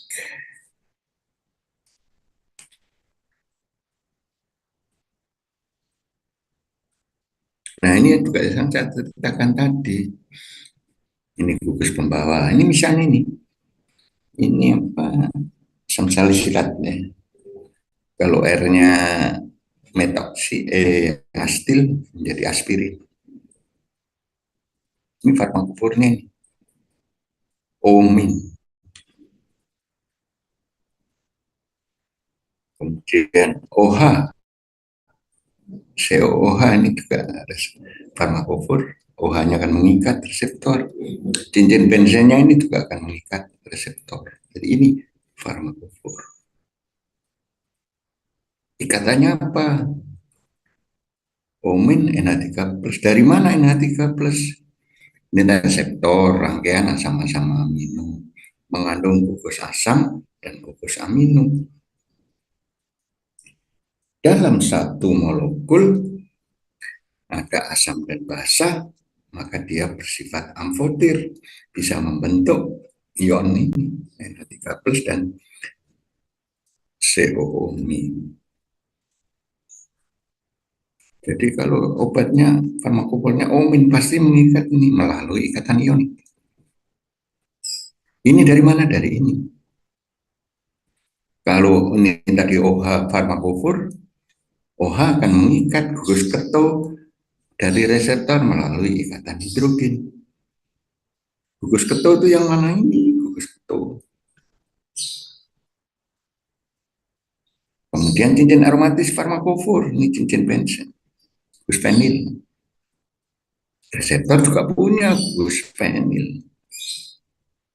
Nah ini juga yang saya ceritakan tadi. Ini gugus pembawa. Ini misalnya ini apa? Asam salisilat ya. Kalau R-nya astil menjadi aspirin. Ini farmakofornya ini. Omin. Kemudian OH. COOH ini juga ada farmakofor. OH-nya akan mengikat reseptor. Cincin benzennya ini juga akan mengikat reseptor. Jadi ini farmakofor. Ikatannya apa? Omin NH3+. Dari mana NH3+? Ini reseptor rangkaian asam-asam amino. Mengandung gugus asam dan gugus amino. Dalam satu molekul ada asam dan basa, maka dia bersifat amfoter, bisa membentuk ion ini, NH3+ dan COO-min. Jadi kalau obatnya, farmakofornya omin pasti mengikat ini melalui ikatan ionik. Ini dari mana? Dari ini. Kalau ini tadi OH farmakofor, OH akan mengikat gugus keto dari reseptor melalui ikatan hidrogen. Gugus keto itu yang mana ini? Gugus keto. Kemudian cincin aromatis farmakofor, ini cincin benzen, gugus fenil. Reseptor juga punya gugus fenil.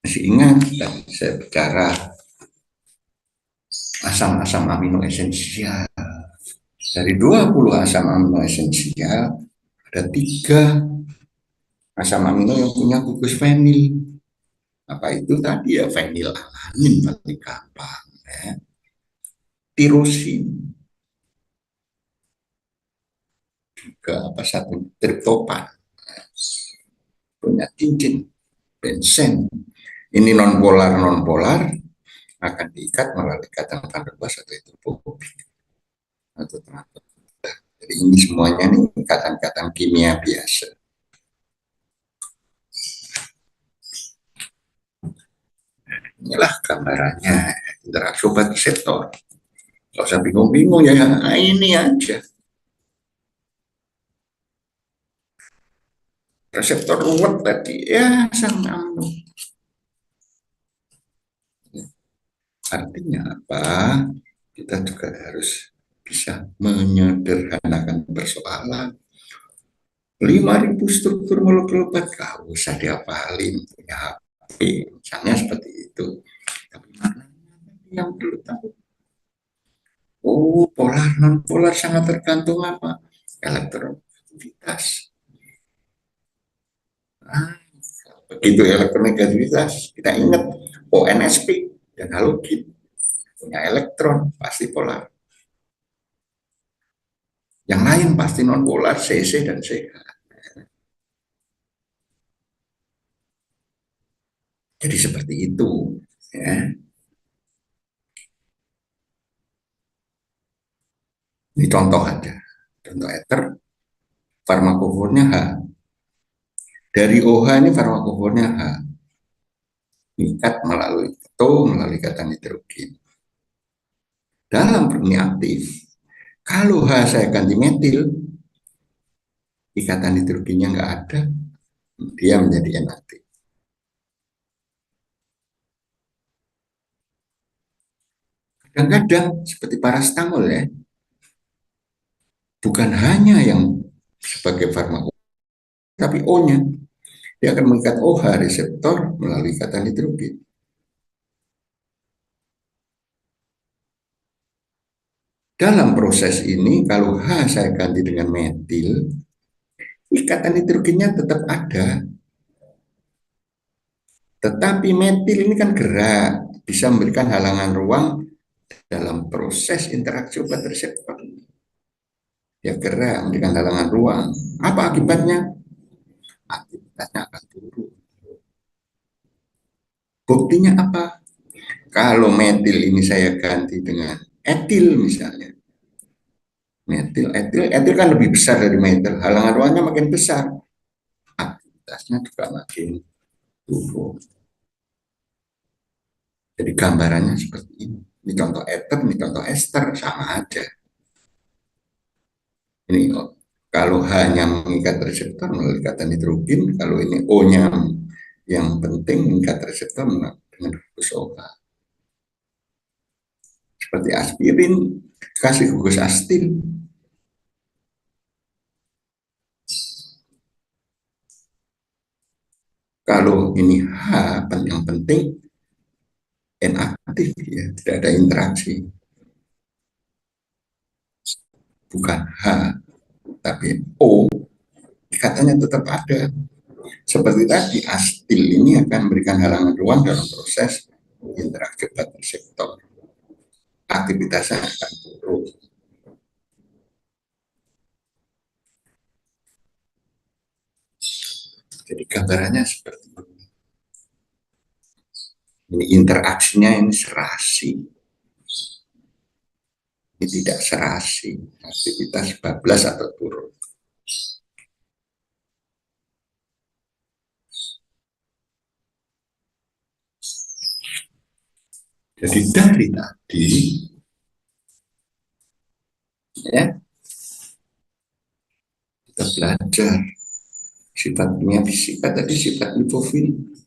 Masih ingat saya bicara asam-asam amino esensial. Dari 20 asam amino esensial, ada 3 asam amino yang punya gugus fenil. Apa itu tadi ya? Fenilalanin paling gampang. Ya. Tirosin. Juga apa satu triptopan. Punya cincin benzen. Ini non-polar akan diikat melalui ikatan van der Waals atau hidrofobik atau teratur. Jadi ini semuanya nih ikatan-ikatan kimia biasa. Inilah gambarannya interaksi obat reseptor. Kalau usah bingung-bingung ya, ini aja. Reseptor ruwet tadi ya sama amino. Artinya apa? Kita juga harus bisa menyederhanakan persoalan. 5.000 struktur molekul obat gak usah diapalin, punya HP, misalnya seperti itu. Tapi maknanya yang perlu tahu. Oh, polar non polar sangat tergantung apa? Elektronegativitas. Nah, begitu elektronegativitas, kita ingat ONSP dan halogen punya elektron pasti polar. Yang lain pasti non polar, CC dan CH. Jadi seperti itu, ya. Ini contoh aja. Contoh ether, farmakofornya H. Dari OH ini farmakofornya H. Mengikat melalui ikatan hidrogen. Dalam ini aktif. Kalau H saya ganti metil, ikatan hidrogennya nggak ada, dia menjadi inaktif. Kadang-kadang seperti parastamol ya, bukan hanya yang sebagai farmako, tapi O-nya. Dia akan mengikat OH reseptor melalui ikatan hidrogen. Dalam proses ini, kalau H saya ganti dengan metil, ikatan hidrogennya tetap ada. Tetapi metil ini kan gerak, bisa memberikan halangan ruang dalam proses interaksi obat reseptor. Ya gerak, memberikan halangan ruang. Apa akibatnya? Aktivitasnya akan turun. Buktinya apa? Kalau metil ini saya ganti dengan etil misalnya. Etil kan lebih besar dari metil. Halangan ruangnya makin besar. Aktivitasnya juga makin turun. Jadi gambarannya seperti ini. Ini contoh ether, ini contoh ester, sama aja. Ini kalau hanya mengikat reseptor melalui ikatan hidrogen, kalau ini O-nya yang penting mengikat reseptor dengan gugus obat. Seperti aspirin, kasih gugus astil. Kalau ini H, yang penting inaktif, ya, tidak ada interaksi. Bukan H, tapi O, ikatanya tetap ada. Seperti tadi, astil ini akan memberikan halangan ruang dalam proses interaksi obat reseptor. Aktivitasnya akan turun. Jadi gambarannya seperti ini. Ini interaksinya ini serasi. Ini tidak serasi. Aktivitas bablas atau turun. Jadi dari tadi, ya, kita belajar sifatnya fisika tadi, sifat lipofil.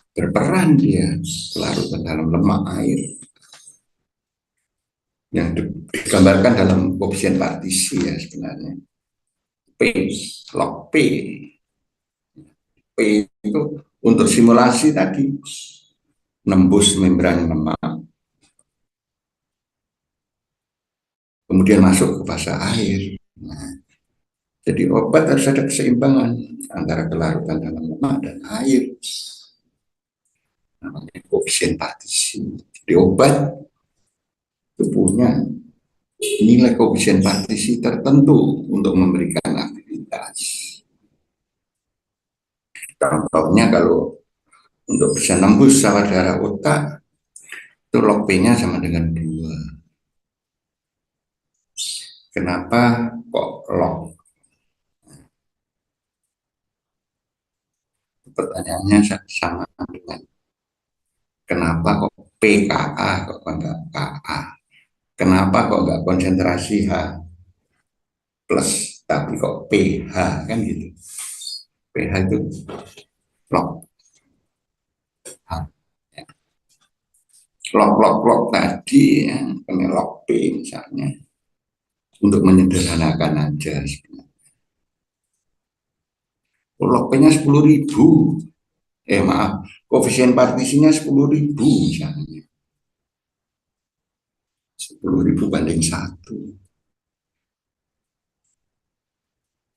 Berperan dia larut ke dalam lemak air yang digambarkan dalam koefisien partisi ya sebenarnya. P, log P. P itu untuk simulasi tadi nembus membran lemak, kemudian masuk ke fase air. Nah, jadi obat harus ada keseimbangan antara kelarutan dalam lemak dan air. Namanya koefisien partisi. Jadi obat itu punya nilai koefisien partisi tertentu untuk memberikan aktivitas. Contohnya kalau untuk bisa nembus sawah darah otak, itu log P-nya sama dengan 2. Kenapa kok log? Pertanyaannya sama dengan kenapa kok PKA kok enggak KA? Kenapa kok enggak konsentrasi H plus tapi kok PH kan gitu? PH itu log H. log tadi ya, pakai log P misalnya, untuk menyederhanakan aja sebenarnya. Log P-nya 10.000, maaf, koefisien partisinya 10.000 misalnya, 10.000 banding 1.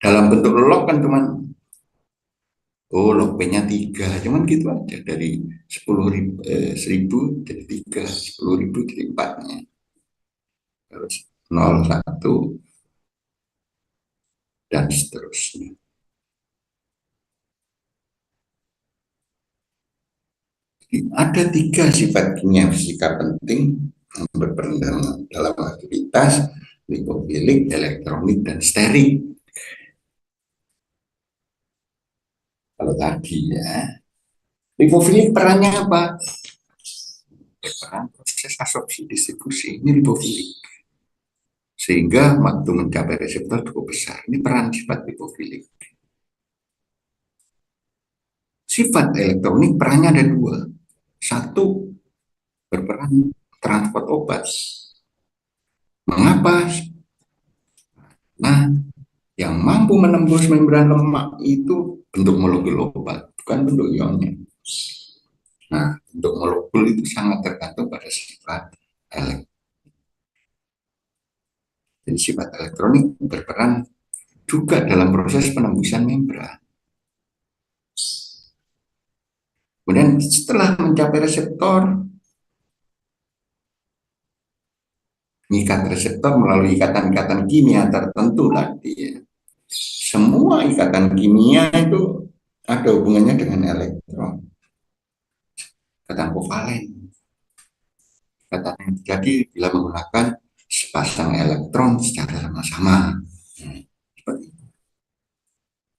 Dalam bentuk log kan cuman log P-nya 3, cuman gitu aja, dari 10.000 jadi 3, 10.000 jadi 4-nya. Terus 0, 1, dan seterusnya. Jadi ada 3 sifat kimia fisika penting yang berperan dalam aktivitas: lipofilik, elektronik, dan sterik. Kalau tadi ya, lipofilik perannya apa? Peran proses absorpsi distribusi, ini lipofilik. Sehingga waktu mencapai reseptor cukup besar. Ini peran sifat lipofilik. Sifat elektronik perannya ada 2. Satu, berperan transport obat. Mengapa? Nah, yang mampu menembus membran lemak itu bentuk molekul obat, bukan bentuk ionnya. Nah, bentuk molekul itu sangat tergantung pada sifat elektronik. Jadi sifat elektronik berperan juga dalam proses penembusan membran. Kemudian setelah mencapai reseptor, mengikat reseptor melalui ikatan-ikatan kimia tertentu tadi ya. Semua ikatan kimia itu ada hubungannya dengan elektron. Ikatan kovalen. Ikatan yang terjadi bila menggunakan sepasang elektron secara sama-sama.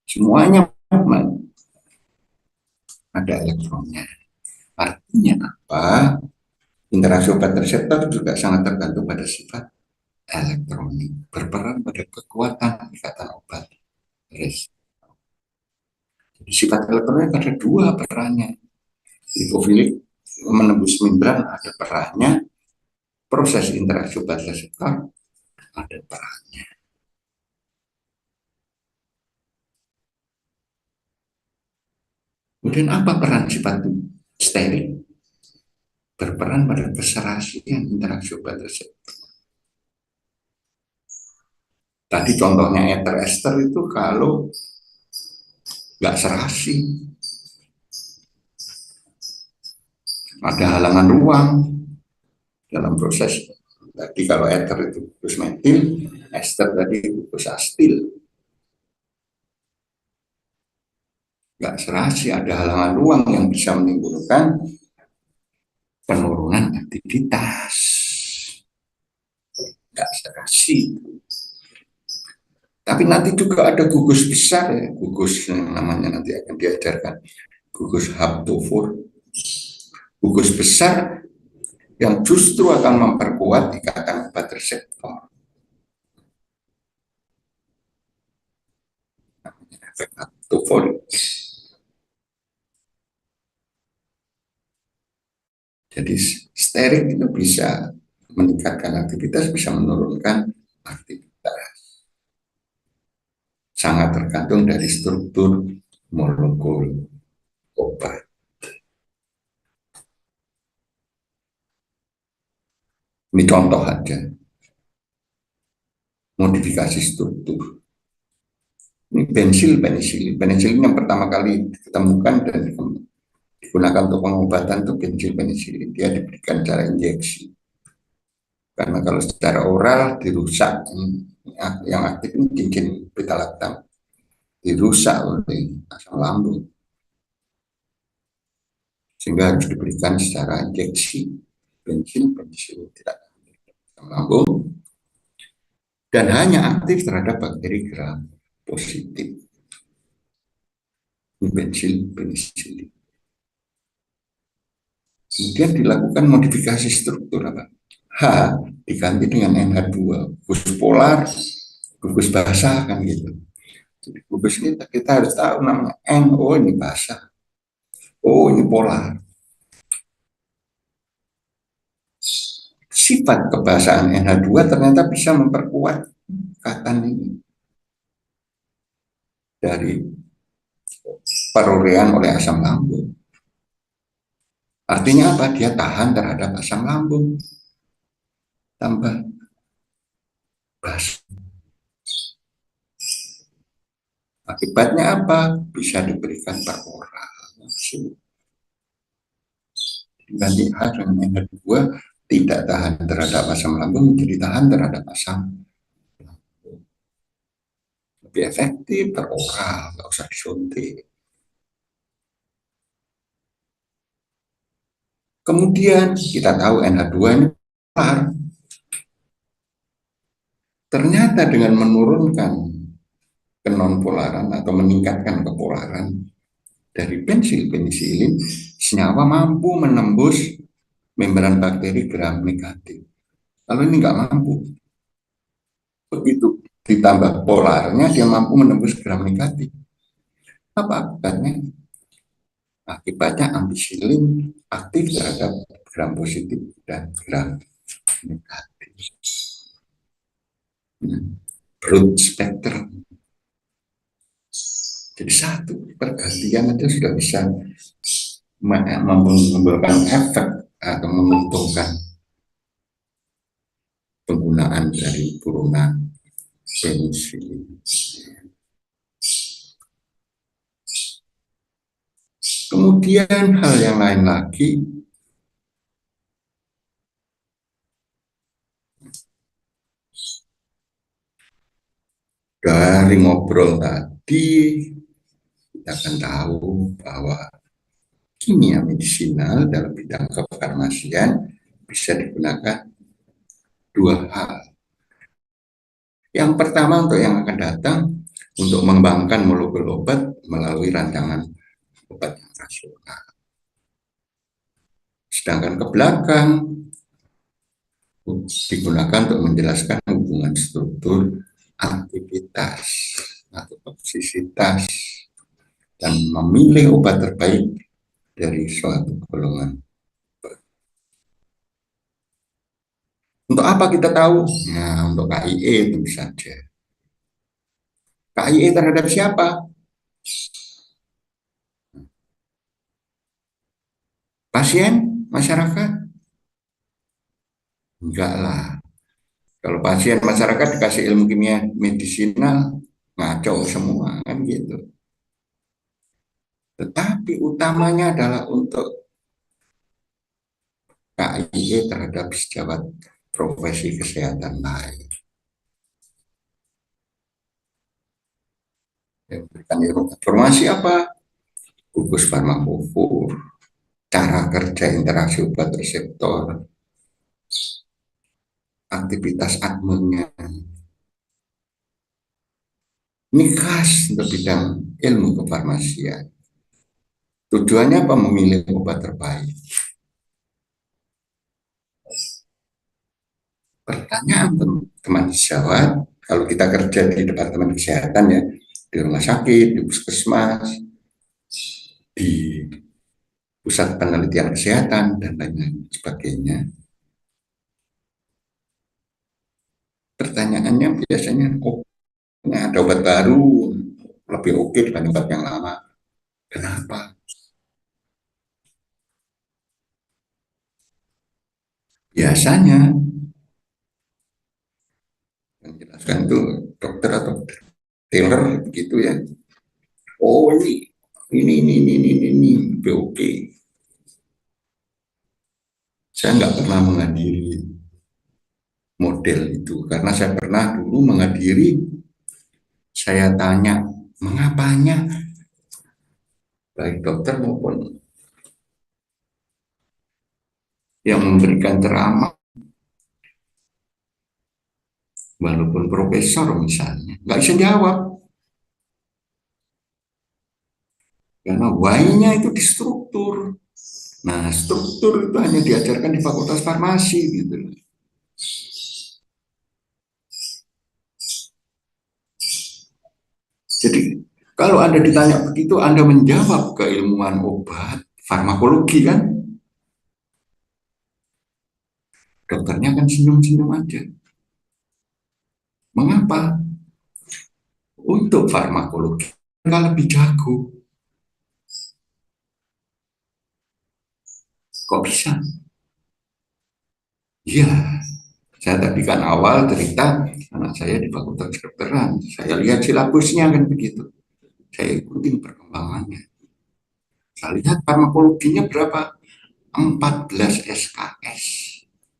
Semuanya ada elektronnya. Artinya apa? Interaksi obat reseptor juga sangat tergantung pada sifat elektronik, berperan pada kekuatan ikatan obat reseptor. Jadi sifat elektronik ada 2 perannya. Lipofilik menembus membran ada perannya, proses interaksi obat reseptor ada perannya. Kemudian apa peran sifat sterik? Berperan pada keserasian interaksi obat reseptor. Tadi contohnya ether ester itu kalau nggak serasi, ada halangan ruang dalam proses. Tadi kalau ether itu gugus metil, ester tadi gugus astil. Nggak serasi, ada halangan ruang yang bisa menimbulkan penurunan aktivitas. Nggak serasi. Tapi nanti juga ada gugus besar ya, gugus yang namanya nanti akan diajarkan, gugus Haptophore. Gugus besar yang justru akan memperkuat ikatan obat reseptor. Efek Haptophoric. Jadi sterik itu bisa meningkatkan aktivitas, bisa menurunkan aktivitas. Sangat tergantung dari struktur molekul obat. Ini contoh aja. Modifikasi struktur. Ini bensil, penisilin. Penisilin yang pertama kali ditemukan dan digunakan untuk pengobatan itu bensil penisilin. Dia diberikan cara injeksi. Karena kalau secara oral dirusak, yang aktif ini cincin beta lactam, dirusak oleh asam lambung, sehingga harus diberikan secara injeksi bensin tidak asam lambung, dan hanya aktif terhadap bakteri gram positif. Bensil penisilin. Kemudian dilakukan modifikasi struktur apa? H diganti dengan NH2, gugus polar, gugus basah kan gitu. Jadi gugus ini kita harus tahu namanya N, oh ini basah, oh ini polar. sifat kebasaan NH2 ternyata bisa memperkuat ikatan ini dari perorean oleh asam lambung. Artinya apa? Dia tahan terhadap asam lambung. Tambah bas. Akibatnya apa? Bisa diberikan per oral. Ganti H dengan NH2 tidak tahan terhadap asam lambung, jadi tahan terhadap asam lambung. Lebih efektif per oral, nggak usah disuntik. Kemudian kita tahu NH2 ini polar. Ternyata dengan menurunkan kenonpolaran atau meningkatkan kepolaran dari pensilin, senyawa mampu menembus membran bakteri gram negatif. Kalau ini nggak mampu, begitu ditambah polarnya dia mampu menembus gram negatif. Apa akibatnya? Akibatnya ampicillin aktif terhadap gram positif dan gram negatif. Broad spectrum. Jadi satu pergantian aja sudah bisa memberikan efek atau menguntungkan penggunaan dari turunan penisilin. Kemudian hal yang lain lagi, dari ngobrol tadi kita akan tahu bahwa kimia medisinal dalam bidang kefarmasian bisa digunakan dua hal. Yang pertama untuk yang akan datang untuk mengembangkan molekul obat melalui rancangan obat yang rasional. Sedangkan ke belakang digunakan untuk menjelaskan hubungan struktur aktivitas atau toksisitas dan memilih obat terbaik dari suatu golongan. Untuk apa kita tahu? Nah, untuk KIE tentu saja. KIE terhadap siapa? Pasien? Masyarakat? Enggak lah. Kalau pasien masyarakat dikasih ilmu kimia medisinal, ngaco semua, kan gitu. Tetapi utamanya adalah untuk KIE terhadap sejawat profesi kesehatan lain. Yang berikan informasi apa? Gugus farmakofor, cara kerja interaksi obat reseptor, aktivitas admennya. Ini khas untuk bidang ilmu kefarmasian. Tujuannya apa? Memilih obat terbaik. Pertanyaan teman sejawat, kalau kita kerja di departemen kesehatan ya, di rumah sakit, di puskesmas, di pusat penelitian kesehatan, dan lain-lain sebagainya. Pertanyaannya biasanya, ada obat baru, lebih oke dibanding obat yang lama. Kenapa? Biasanya yang jelaskan itu dokter atau tailor begitu ya. Oh ini lebih oke. Saya nggak pernah menghadiri model itu karena saya pernah dulu menghadiri. Saya tanya mengapanya, baik dokter maupun yang memberikan ceramah, walaupun profesor misalnya, nggak bisa jawab. Karena why-nya itu di struktur. Nah, struktur itu hanya diajarkan di Fakultas Farmasi gitu. Jadi, kalau Anda ditanya begitu, Anda menjawab keilmuan obat, farmakologi kan? dokternya kan senyum-senyum aja. Mengapa? Untuk farmakologi mereka lebih jago. Kok bisa? Iya, saya tadi kan awal cerita anak saya di Fakultas Kedokteran. Saya lihat silabusnya kan begitu. Saya ikutin perkembangannya. Saya lihat farmakologinya berapa? 14 SKS.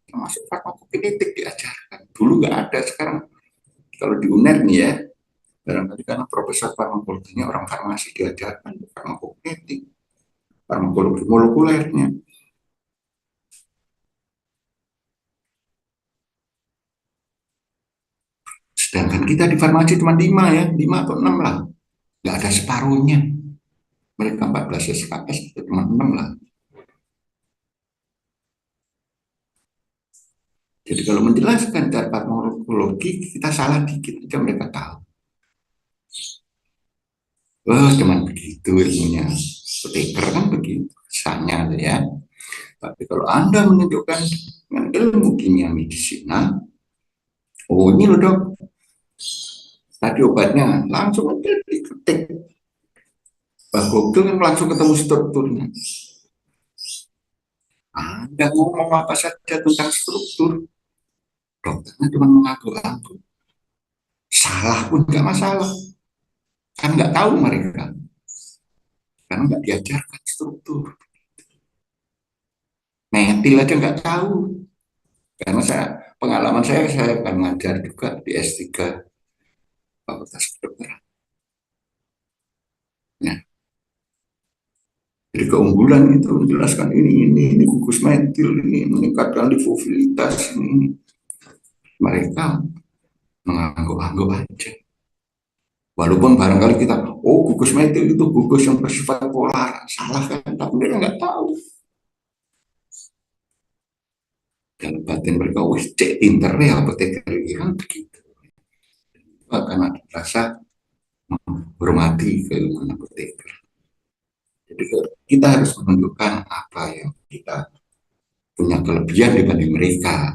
Termasuk farmakokinetik diajarkan. Dulu nggak ada, sekarang kalau di UNER nih ya, barangkali karena profesor farmakologinya orang farmasi diajarkan farmakokinetik, farmakologi molekulernya. Sedangkan kita di farmasi cuma 5 ya, 5 atau 6 lah. Nggak ada separuhnya. Mereka 14 SKS, kita cuma 6 lah. Jadi kalau menjelaskan cara farmakologi, kita salah dikit aja mereka tahu. Wah, cuman begitu ilmunya. Apoteker kan begitu, kesannya ya. Tapi kalau Anda menunjukkan dengan ilmu kimia medisinal, oh ini loh dok, tadi obatnya langsung aja diketik. Bah Google kan langsung ketemu strukturnya. Anda ngomong apa saja tentang struktur, dokternya cuma mengaku-ngaku. Salah pun nggak masalah. Kan nggak tahu mereka. Karena nggak diajarkan struktur. Metil aja nggak tahu. Karena pengalaman saya akan ngajar juga di S3 Fakultas Kedokteran. Nah, jadi keunggulan itu menjelaskan ini gugus metil, ini meningkatkan lipofilitas, ini. Mereka mengangguk-angguk aja. Walaupun barangkali kita, oh gugus metil itu gugus yang bersifat polar, salah kan? Tapi mereka nggak tahu. Dan batin mereka, wih cek pinter ya apoteker kan begitu. Karena rasa menghormati keilmuan apoteker. Jadi kita harus menunjukkan apa yang kita punya kelebihan dibanding mereka.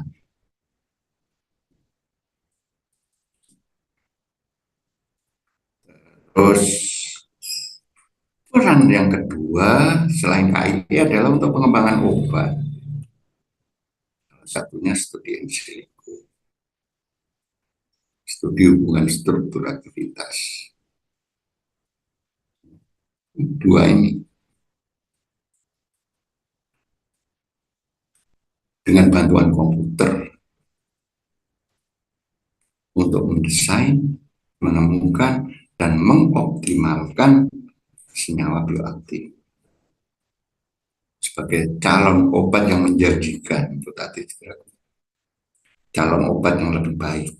Terus peran yang kedua selain KIP adalah untuk pengembangan obat. Salah satunya studi in silico, studi hubungan struktur aktivitas. Dua ini dengan bantuan komputer untuk mendesain, menemukan, dan mengoptimalkan senyawa bioaktif sebagai calon obat yang menjanjikan, itu tadi calon obat yang lebih baik.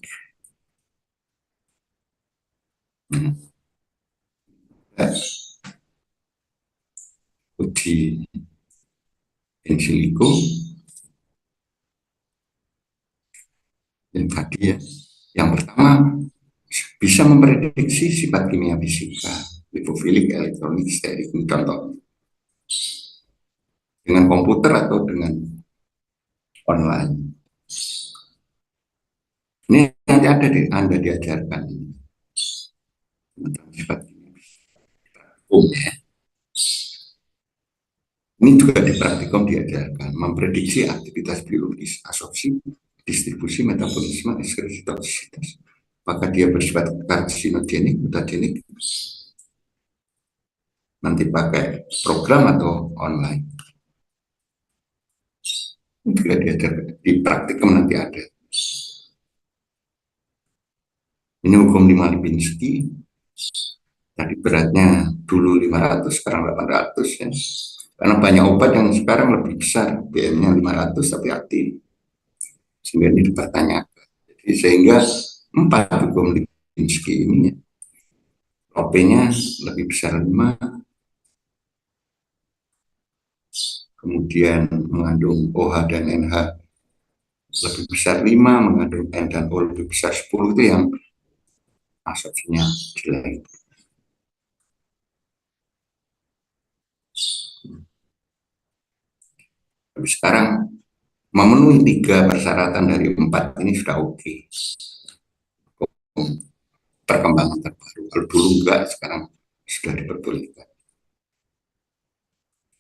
Uji in silico yang tadi ya, yang pertama bisa memprediksi sifat kimia fisika, lipofilik, elektronik, steril, contoh dengan komputer atau dengan online. Ini nanti ada di Anda diajarkan tentang sifat kimia fisika. Ini juga di praktikum diajarkan memprediksi aktivitas biologis, absorpsi, distribusi, metabolisme, ekskresi, toksisitas. Apakah dia bersifat karsinogenik, mutagenik? Nanti pakai program atau online. Ini juga diajarkan di praktikum nanti ada. Ini hukum 5 Lipinski. Tadi beratnya dulu 500, sekarang 800 ya. Karena banyak obat yang sekarang lebih besar, BM-nya 500 tapi aktif. Sehingga ini dipertanyakan. Jadi sehingga 4 hukum Lipinski ini OP-nya lebih besar 5, kemudian mengandung OH dan NH lebih besar 5, mengandung N dan O lebih besar 10, itu yang absorpsinya jelek. Tapi sekarang memenuhi 3 persyaratan dari 4 ini sudah oke. Perkembangan terbaru. Kalau dulu enggak, sekarang sudah diperbolehkan.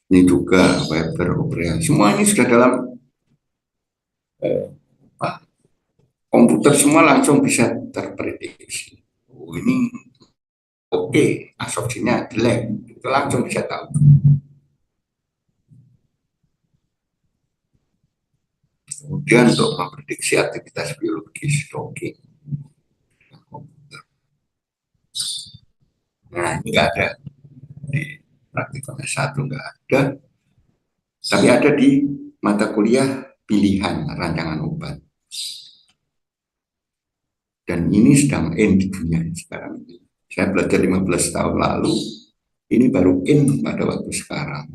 Ini juga web beroperasi. Semua ini sudah dalam komputer, semua langsung bisa terprediksi. Oh, ini oke, asumsinya jelek, itu langsung bisa tahu. Kemudian untuk memprediksi aktivitas biologis, oke. Nah, ini nggak ada di praktikum S1, nggak ada, tapi ada di mata kuliah pilihan rancangan obat. Dan ini sedang in di dunia sekarang ini. Saya belajar 15 tahun lalu, ini baru in pada waktu sekarang.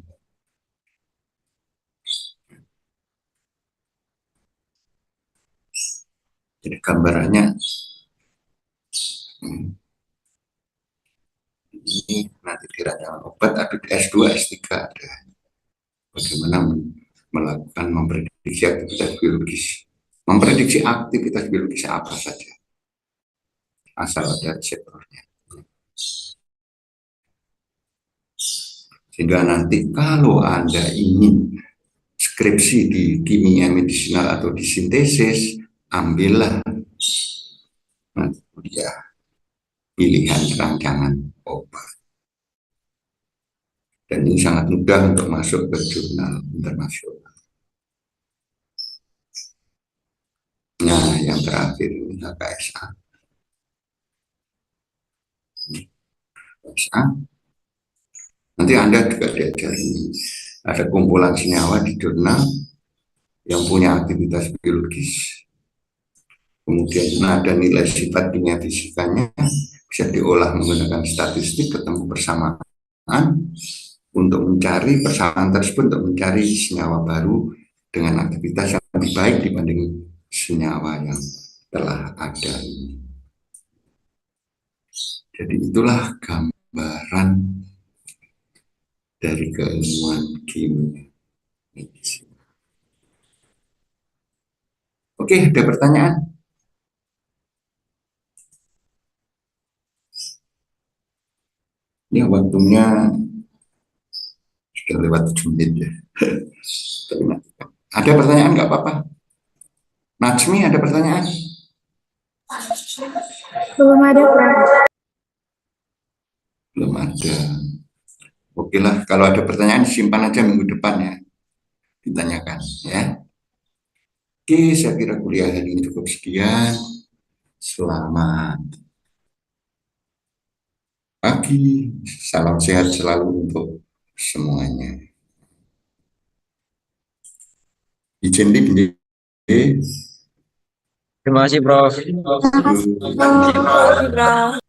Jadi gambarannya ini nanti di rancangan obat, tapi di S2, S3 ada. Bagaimana melakukan memprediksi aktivitas biologis. Memprediksi aktivitas biologis apa saja, asal ada reseptornya. Sehingga nanti kalau Anda ingin skripsi di kimia medisinal atau di sintesis, ambillah nanti kuliah pilihan rancangan obat. Dan ini sangat mudah untuk masuk ke jurnal internasional. Nah, yang terakhir ini HKSA. Nanti Anda juga diajari ada kumpulan senyawa di jurnal yang punya aktivitas biologis. Kemudian ada nilai sifat kimia fisikanya, bisa diolah menggunakan statistik, ketemu persamaan untuk mencari persamaan tersebut, untuk mencari senyawa baru dengan aktivitas yang lebih baik dibanding senyawa yang telah ada ini. Jadi itulah gambaran dari keilmuan kimia medis. Oke, ada pertanyaan? Ya, waktunya sudah lewat 7 menit ya. Ada pertanyaan nggak apa-apa? Najmi, ada pertanyaan? Belum ada, Prof. Belum ada. Oke lah, kalau ada pertanyaan simpan aja minggu depan ya, ditanyakan ya. Oke, saya kira kuliah hari ini cukup sekian. Selamat pagi, salam sehat selalu untuk semuanya. Izin di Terima kasih, Prof. Terima kasih, Prof.